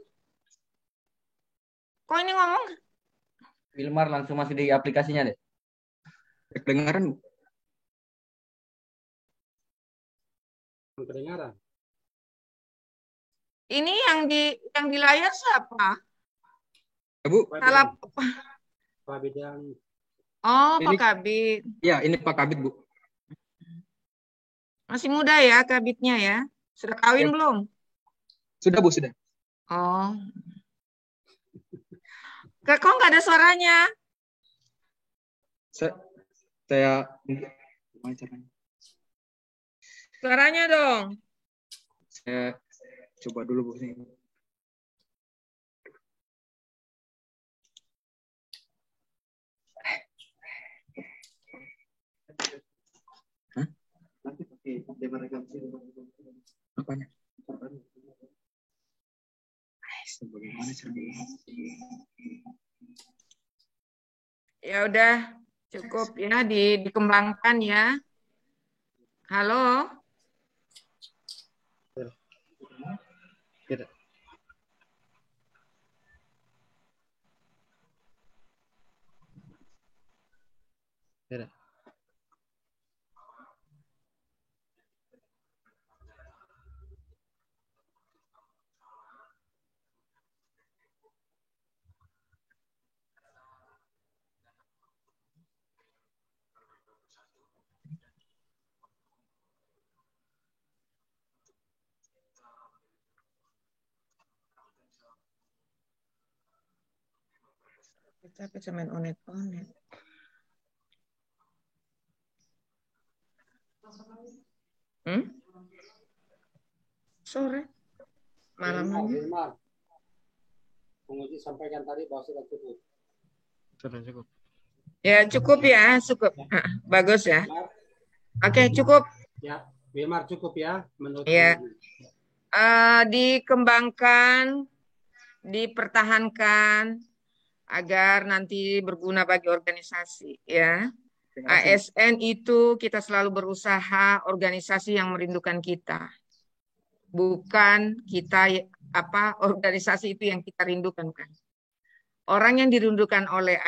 Kok ini ngomong? Wilmar langsung masih di aplikasinya deh. Kedengaran, Bu? Kedengaran. Ini yang di layar siapa? Bu. Salah. Pak Bidang. Oh, Ini, Pak Kabit. Ya, ini Pak Kabit, Bu. Masih muda ya Kabitnya ya? Sudah kawin belum? Sudah, Bu, sudah. Oh. Kok nggak ada suaranya? Saya gimana caranya? Suaranya dong. Saya coba dulu, Bu. Nanti pakai rekam apanya? Bagaimana caranya? Ya udah, cukup ya dikembangkan ya. Halo. Tidak. Tidak. Kita bisa main onet. Sore. Malam lagi. Penguji sampaikan tadi bahwa sudah cukup. Sudah cukup. Ya cukup ya, cukup. Bagus ya. Oke, cukup. Ya, Wilmar cukup ya menurut ya. Dikembangkan, dipertahankan agar nanti berguna bagi organisasi ya. ASN itu kita selalu berusaha organisasi yang merindukan kita. bukan kita organisasi itu yang kita rindukan, kan. Orang yang dirindukan oleh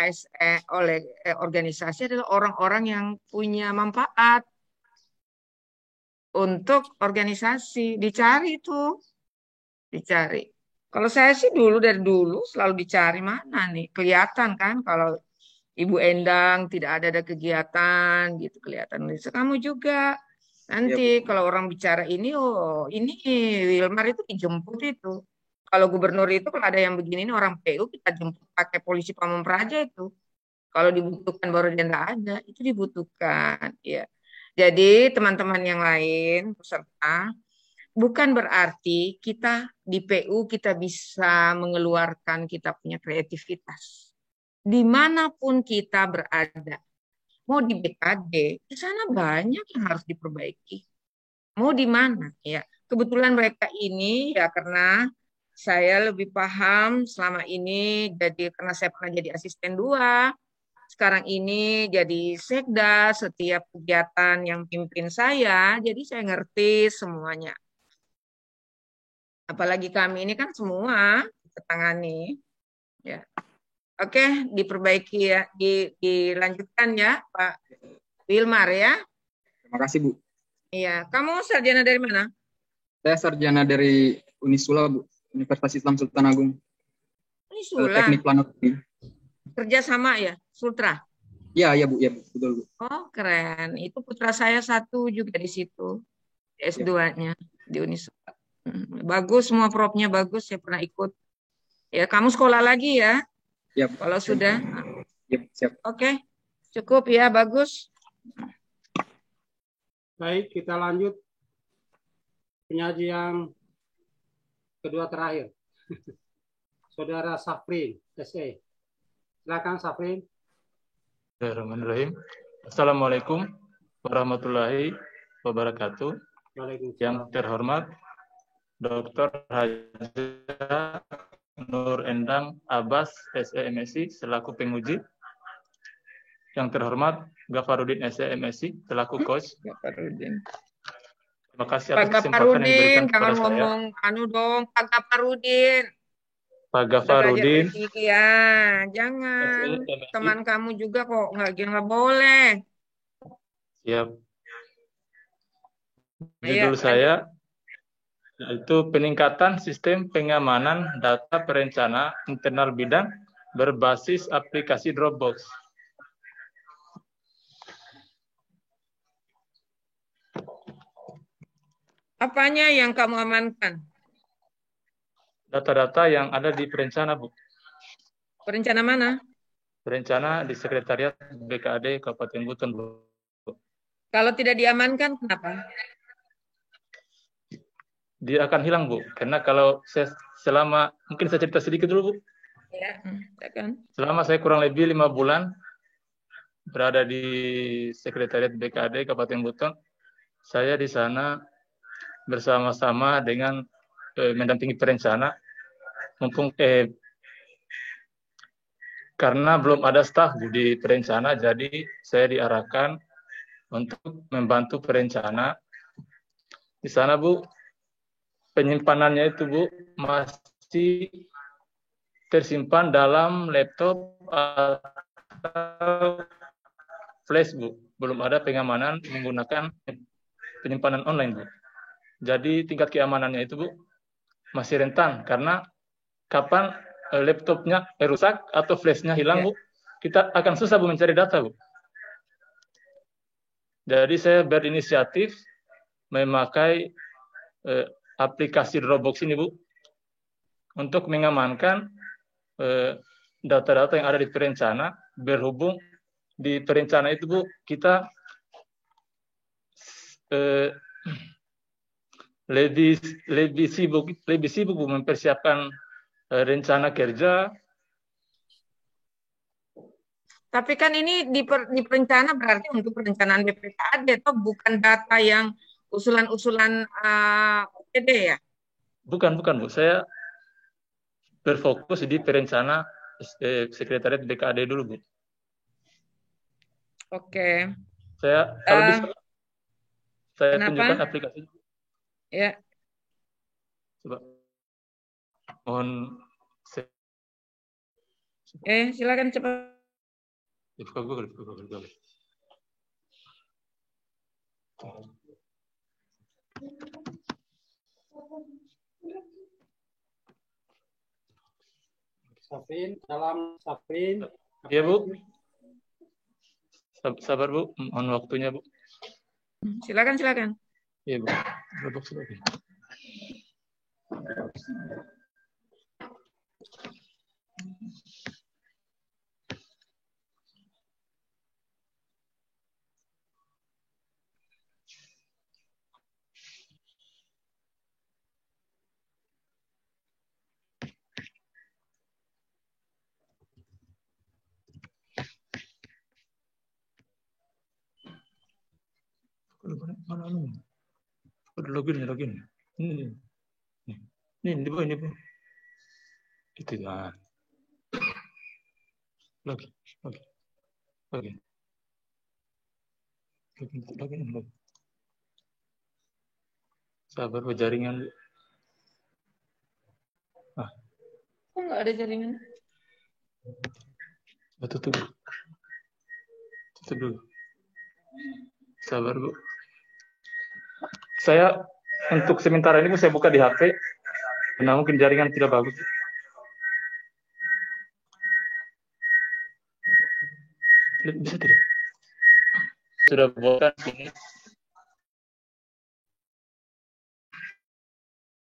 organisasi adalah orang-orang yang punya manfaat untuk organisasi. Dicari itu, dicari. Kalau saya sih dari dulu selalu dicari, mana nih, kelihatan kan kalau Ibu Endang tidak ada kegiatan gitu, kelihatan. Kamu juga nanti kalau orang bicara ini, oh ini Wilmar itu dijemput itu. Kalau gubernur itu kalau ada yang begini, ini orang PU kita jemput pakai polisi Pamung Praja itu. Kalau dibutuhkan baru dia nggak ada, itu dibutuhkan. Ya. Jadi teman-teman yang lain peserta, bukan berarti kita di PU kita bisa mengeluarkan kita punya kreativitas. Dimanapun kita berada, mau di BKD, di sana banyak yang harus diperbaiki. Mau di mana? Ya, kebetulan mereka ini ya karena saya lebih paham selama ini, jadi karena saya pernah jadi asisten 2, sekarang ini jadi sekda, setiap kegiatan yang pimpin saya, jadi saya ngerti semuanya. Apalagi kami ini kan semua kita tangani. Ya. Oke, diperbaiki ya, dilanjutkan ya, Pak Wilmar ya. Terima kasih, Bu. Iya, kamu sarjana dari mana? Saya sarjana dari Unisula, Bu, Universitas Islam Sultan Agung. Unisula. Teknik Planotri. Kerja sama ya, Sultra? Iya, Bu, betul, Bu. Oh, keren. Itu putra saya satu juga di situ, S2-nya di Unisula. Bagus, semua propnya bagus, saya pernah ikut. Ya, kamu sekolah lagi ya? Ya, kalau sudah. Ya, siap. Oke, cukup ya, bagus. Baik, kita lanjut penyaji yang kedua terakhir. Saudara Safrin, SE. Silakan Safrin. Bismillahirrahmanirrahim. Assalamualaikum warahmatullahi wabarakatuh. Yang terhormat Dr. Haja Nur Endang Abbas, SE MSI, selaku penguji. Yang terhormat Gafarudin SE MSI, selaku coach. Gafarudin. Terima kasih atas kesempatan yang diberikan kepada saya. Ngomong dong, Pak Gafarudin. Pak Gafarudin. Ya, jangan. Teman kamu juga kok nggak boleh. Siap. Judul saya yaitu peningkatan sistem pengamanan data perencana internal bidang berbasis aplikasi Dropbox. Apanya yang kamu amankan? Data-data yang ada di perencana, Bu. Perencana mana? Perencana di Sekretariat BKAD Kabupaten Buton, Bu. Kalau tidak diamankan, kenapa? Dia akan hilang, Bu. Karena kalau mungkin saya cerita sedikit dulu, Bu. Ya, silakan. Selama saya kurang lebih 5 bulan berada di Sekretariat BKAD Kabupaten Buton, saya di sana bersama-sama dengan mendampingi perencana, karena belum ada staf di perencana, jadi saya diarahkan untuk membantu perencana. Di sana, Bu, penyimpanannya itu, Bu, masih tersimpan dalam laptop atau flash, Bu. Belum ada pengamanan menggunakan penyimpanan online, Bu. Jadi tingkat keamanannya itu, Bu, masih rentan karena kapan laptopnya rusak atau flashnya hilang, Bu, kita akan susah, Bu, mencari data, Bu. Jadi saya berinisiatif memakai aplikasi Dropbox ini, Bu, untuk mengamankan data-data yang ada di perencana. Berhubung di perencana itu, Bu, kita lebih sibuk Bu, mempersiapkan rencana kerja. Tapi kan ini di perencana berarti untuk perencanaan BPKAD atau bukan data yang usulan-usulan OPD ya? Bukan, Bu. Saya berfokus di perencana Sekretariat BKAD dulu, Bu. Oke. Saya kalau bisa saya kenapa? tunjukkan aplikasi. Ya. Coba. Mohon. Silakan cepat. Buka Google. Safrin. Iya, Bu. Sabar, Bu. Mohon waktunya, Bu. Silakan. Iya, Bu. Dropbox lagi. Mana lu? Udah login. Ini Bu. Itu ya. Login. Sabar, Bu, jaringan. Kok nggak ada jaringan? Tutup dulu. Sabar, Bu. Saya untuk sementara ini saya buka di HP. Karena mungkin jaringan tidak bagus. Bisa tidak? Sudah buatkan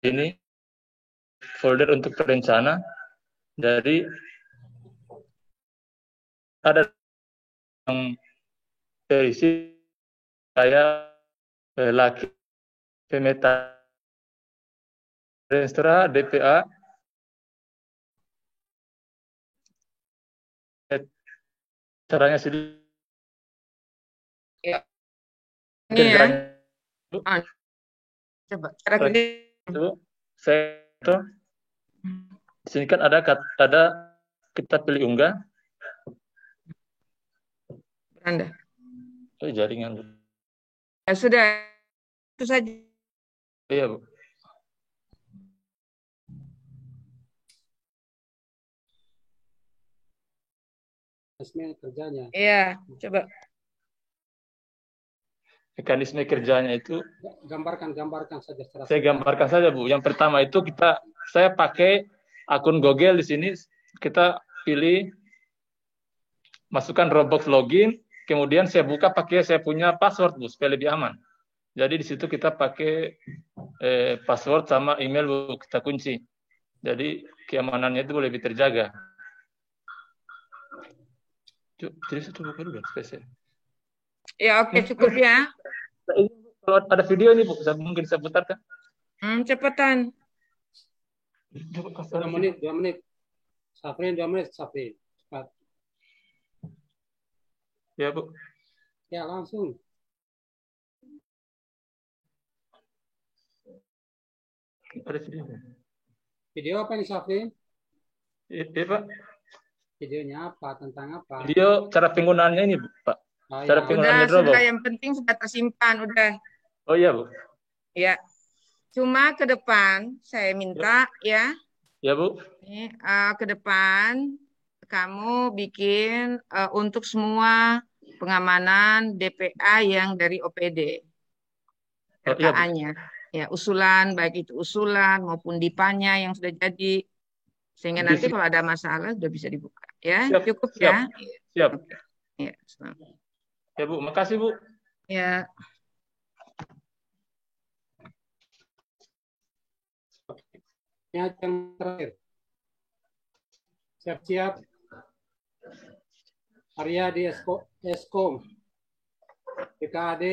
ini folder untuk perencana. Jadi ada yang terisi saya laki pemeta Renstra DPA caranya sedih ya. Ini ya. Coba cara itu saya itu di sini kan ada kita pilih unggah. Anda. Jaringan. Ya sudah, itu saja. Iya, Bu. Mekanisme kerjanya. Iya, coba. Mekanisme kerjanya itu. Gambarkan saja. Saya gambarkan saja, Bu. Yang pertama itu saya pakai akun Google di sini. Kita pilih, masukkan Dropbox login. Kemudian saya buka pakai saya punya password, Bu, supaya lebih aman. Jadi di situ kita pakai password sama email, Bu, kita kunci. Jadi keamanannya itu lebih terjaga. Jadi saya buka dulu spesial. Ya, oke, cukup ya. Kalau ada video ini, Bu, mungkin saya putarkan. Cepetan. 2 menit. Safrin, 2 menit, Safrin. Cepat. Ya, Bu. Ya, langsung. Ada video. Video apa nih, Safrin? Iya, Pak. Videonya apa? Tentang apa? Video cara penggunaannya ini, Pak. Cara penggunaannya Dropbox. Sudah, yang penting sudah tersimpan, udah. Oh iya, Bu. Ya. Cuma ke depan saya minta ya. Ya, Bu. Ini ke depan kamu bikin untuk semua pengamanan DPA yang dari OPD. RKA-nya. Ya, usulan, baik itu usulan maupun DIPA-nya yang sudah jadi. Sehingga nanti kalau ada masalah sudah bisa dibuka. Ya, cukup ya. Siap. Ya, ya, Bu. Makasih, Bu. Ya. Yang terakhir. Siap-siap. Aryadi Eskom. PKAD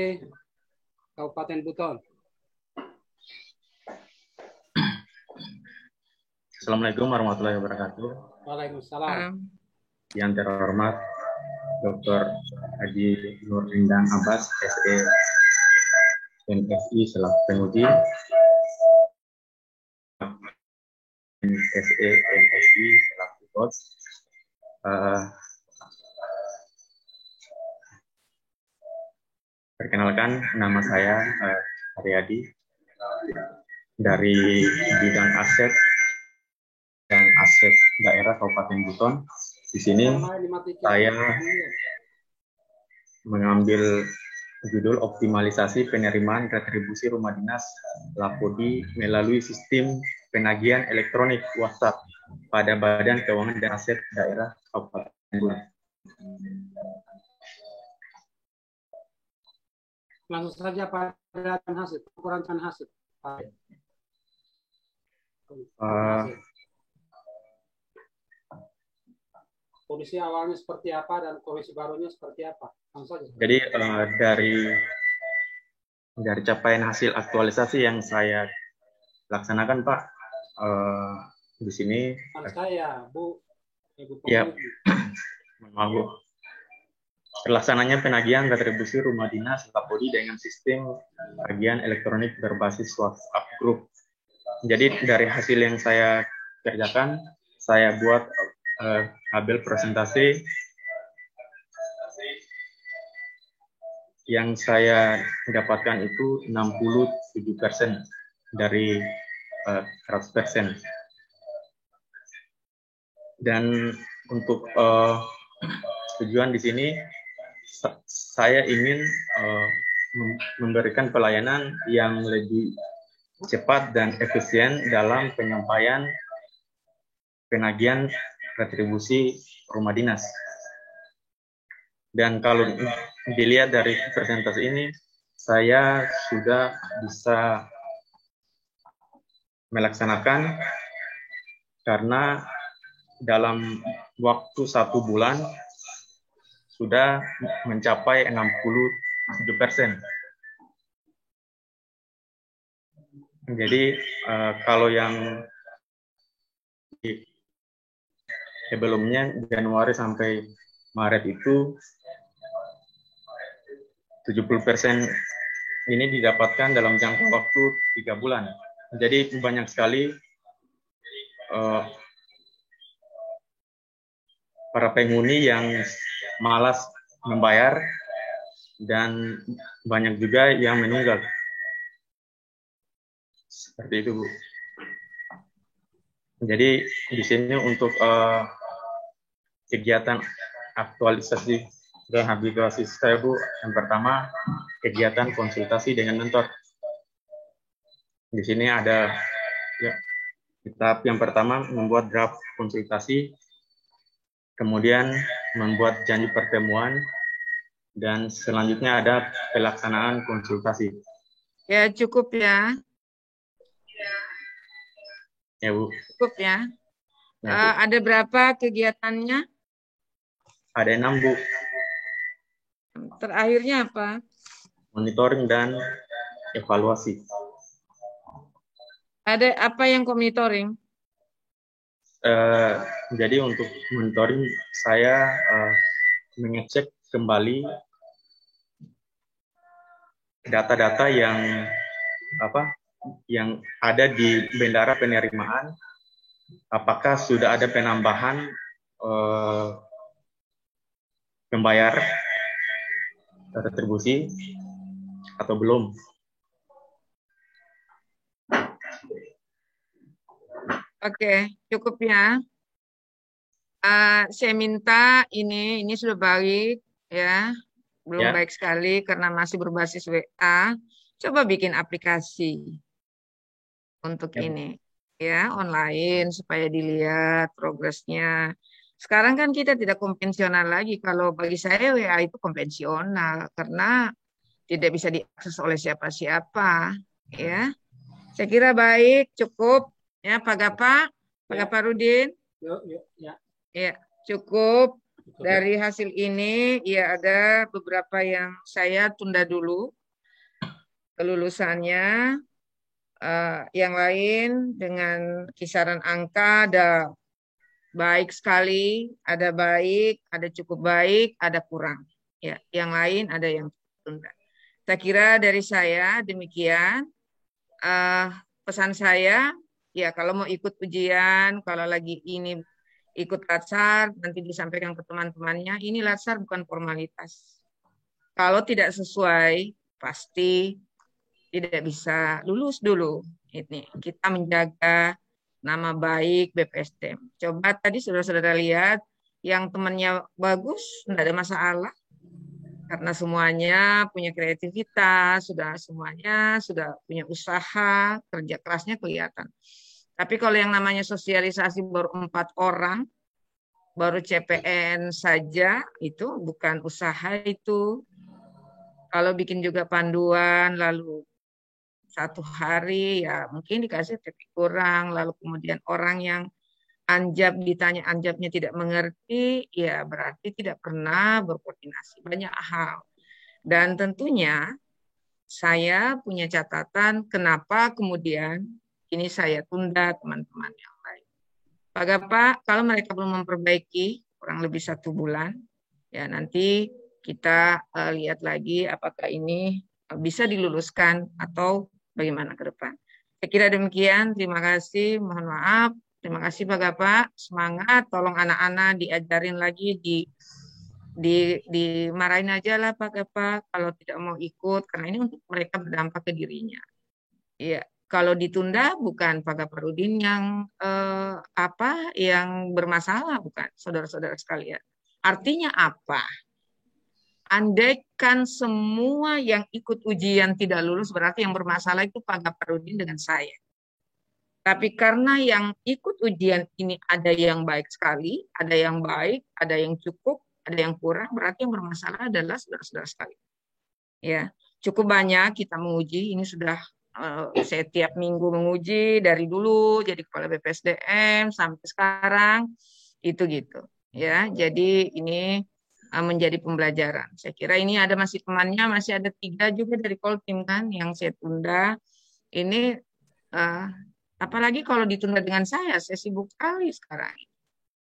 Kabupaten Buton. Assalamualaikum warahmatullahi wabarakatuh. Waalaikumsalam. Yang terhormat Dr. Haji Nur Endang Abbas, SE MSI selaku penguji, SE MSI selaku host. Perkenalkan, nama saya Aryadi. dari bidang aset dan aset daerah Kabupaten Buton. Di sini saya mengambil judul optimalisasi penerimaan retribusi rumah dinas Lapodi melalui sistem penagihan elektronik WhatsApp pada Badan Keuangan dan Aset Daerah Kabupaten Buton. Langsung saja pada hasil, ukuran hasil. Kondisi awalnya seperti apa dan kondisi barunya seperti apa? Langsung saja. Jadi dari capaian hasil aktualisasi yang saya laksanakan, Pak, di sini. Saya, Bu. Ya, maaf, Bu. Terlaksananya penagihan retribusi rumah dinas Lapodi dengan sistem tagihan elektronik berbasis WhatsApp Group. Jadi dari hasil yang saya kerjakan, saya buat tabel presentasi yang saya dapatkan itu 67% dari 100%. Dan untuk tujuan di sini saya ingin memberikan pelayanan yang lebih cepat dan efisien dalam penyampaian penagihan retribusi rumah dinas. Dan kalau dilihat dari presentasi ini, saya sudah bisa melaksanakan karena dalam waktu 1 bulan sudah mencapai 67%. Jadi kalau yang sebelumnya Januari sampai Maret itu 70% ini didapatkan dalam jangka waktu 3 bulan. Jadi banyak sekali para penghuni yang malas membayar dan banyak juga yang menunggak. Seperti itu, Bu. Jadi di sini untuk kegiatan aktualisasi rehabilitasi saya, Bu, yang pertama kegiatan konsultasi dengan mentor. Di sini ada ya, tahap yang pertama membuat draft konsultasi, kemudian membuat janji pertemuan, dan selanjutnya ada pelaksanaan konsultasi. Ya, cukup ya. Ya, Bu. Cukup ya. Ada berapa kegiatannya? Ada 6, Bu. Terakhirnya apa? Monitoring dan evaluasi. Ada apa yang monitoring? Jadi untuk monitoring saya mengecek kembali data-data yang ada di bendara penerimaan, apakah sudah ada penambahan pembayar retribusi atau belum. Oke, cukup ya. Saya minta ini sudah baik ya, belum baik sekali karena masih berbasis WA. Coba bikin aplikasi untuk ini ya, online supaya dilihat progresnya. Sekarang kan kita tidak konvensional lagi. Kalau bagi saya WA itu konvensional karena tidak bisa diakses oleh siapa-siapa ya. Saya kira baik, cukup ya Pak Gapa, Pak Gafarudin. Ya, cukup. Dari hasil ini ya ada beberapa yang saya tunda dulu kelulusannya. Yang lain dengan kisaran angka ada baik sekali, ada baik, ada cukup baik, ada kurang. Ya, yang lain ada yang tunda. Saya kira dari saya demikian. Pesan saya, ya kalau mau ikut ujian, kalau lagi ini ikut latsar, nanti disampaikan ke teman-temannya, ini latsar bukan formalitas. Kalau tidak sesuai, pasti tidak bisa lulus dulu. Ini kita menjaga nama baik BPSDM. Coba tadi saudara-saudara lihat yang temannya bagus, tidak ada masalah. Karena semuanya punya kreativitas, semuanya sudah punya usaha, kerja kerasnya kelihatan. Tapi kalau yang namanya sosialisasi baru 4 orang, baru CPN saja, itu bukan usaha itu. Kalau bikin juga panduan, lalu 1 hari, ya mungkin dikasih tapi kurang, lalu kemudian orang yang anjab ditanya anjabnya tidak mengerti, ya berarti tidak pernah berkoordinasi banyak hal. Dan tentunya saya punya catatan kenapa kemudian ini saya tunda teman-teman yang lain. Pak Gapa, kalau mereka belum memperbaiki kurang lebih 1 bulan, ya nanti kita lihat lagi apakah ini bisa diluluskan atau bagaimana ke depan. Saya kira demikian, terima kasih, mohon maaf. Terima kasih Pak Gapa, semangat, tolong anak-anak diajarin lagi, dimarahin aja lah Pak Gapa kalau tidak mau ikut, karena ini untuk mereka berdampak ke dirinya. Ya, kalau ditunda bukan Pak Gafarudin yang yang bermasalah, bukan saudara-saudara sekalian. Artinya apa? Andaikan semua yang ikut ujian tidak lulus, berarti yang bermasalah itu Pak Gafarudin dengan saya. Tapi karena yang ikut ujian ini ada yang baik sekali, ada yang baik, ada yang cukup, ada yang kurang, berarti yang bermasalah adalah saudara-saudara sekalian. Ya, cukup banyak kita menguji, ini sudah saya tiap minggu menguji dari dulu jadi kepala BPSDM sampai sekarang itu gitu. Ya, jadi ini menjadi pembelajaran. Saya kira ini ada masih temannya, masih ada 3 juga dari Koltim kan yang saya tunda. Ini apalagi kalau ditunda dengan saya sibuk sekali sekarang.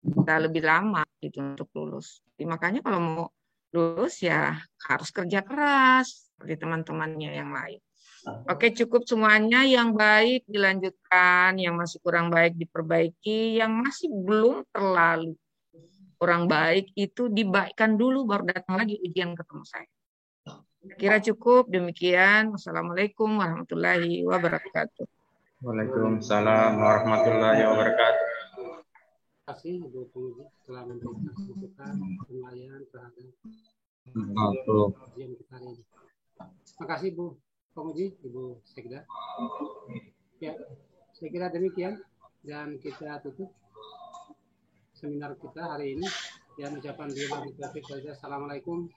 Kita lebih lama gitu untuk lulus. Jadi makanya kalau mau lulus ya harus kerja keras seperti teman-temannya yang lain. Oke, cukup semuanya. Yang baik dilanjutkan, yang masih kurang baik diperbaiki, yang masih belum terlalu kurang baik itu dibaikkan dulu baru datang lagi ujian ketemu saya. Kira cukup demikian. Wassalamualaikum warahmatullahi wabarakatuh. Waalaikumsalam warahmatullahi wabarakatuh. Terima kasih Ibu Penguji telah memberikan masukan penilaian terhadap ujian kita hari ini. Terima kasih Bu Penguji, Ibu Sekda. Ya, saya kira demikian dan kita tutup seminar kita hari ini. Dan ucapan saja. Assalamualaikum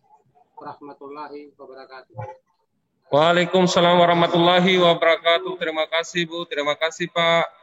warahmatullahi wabarakatuh. Waalaikumsalam warahmatullahi wabarakatuh. Terima kasih Bu, terima kasih Pak.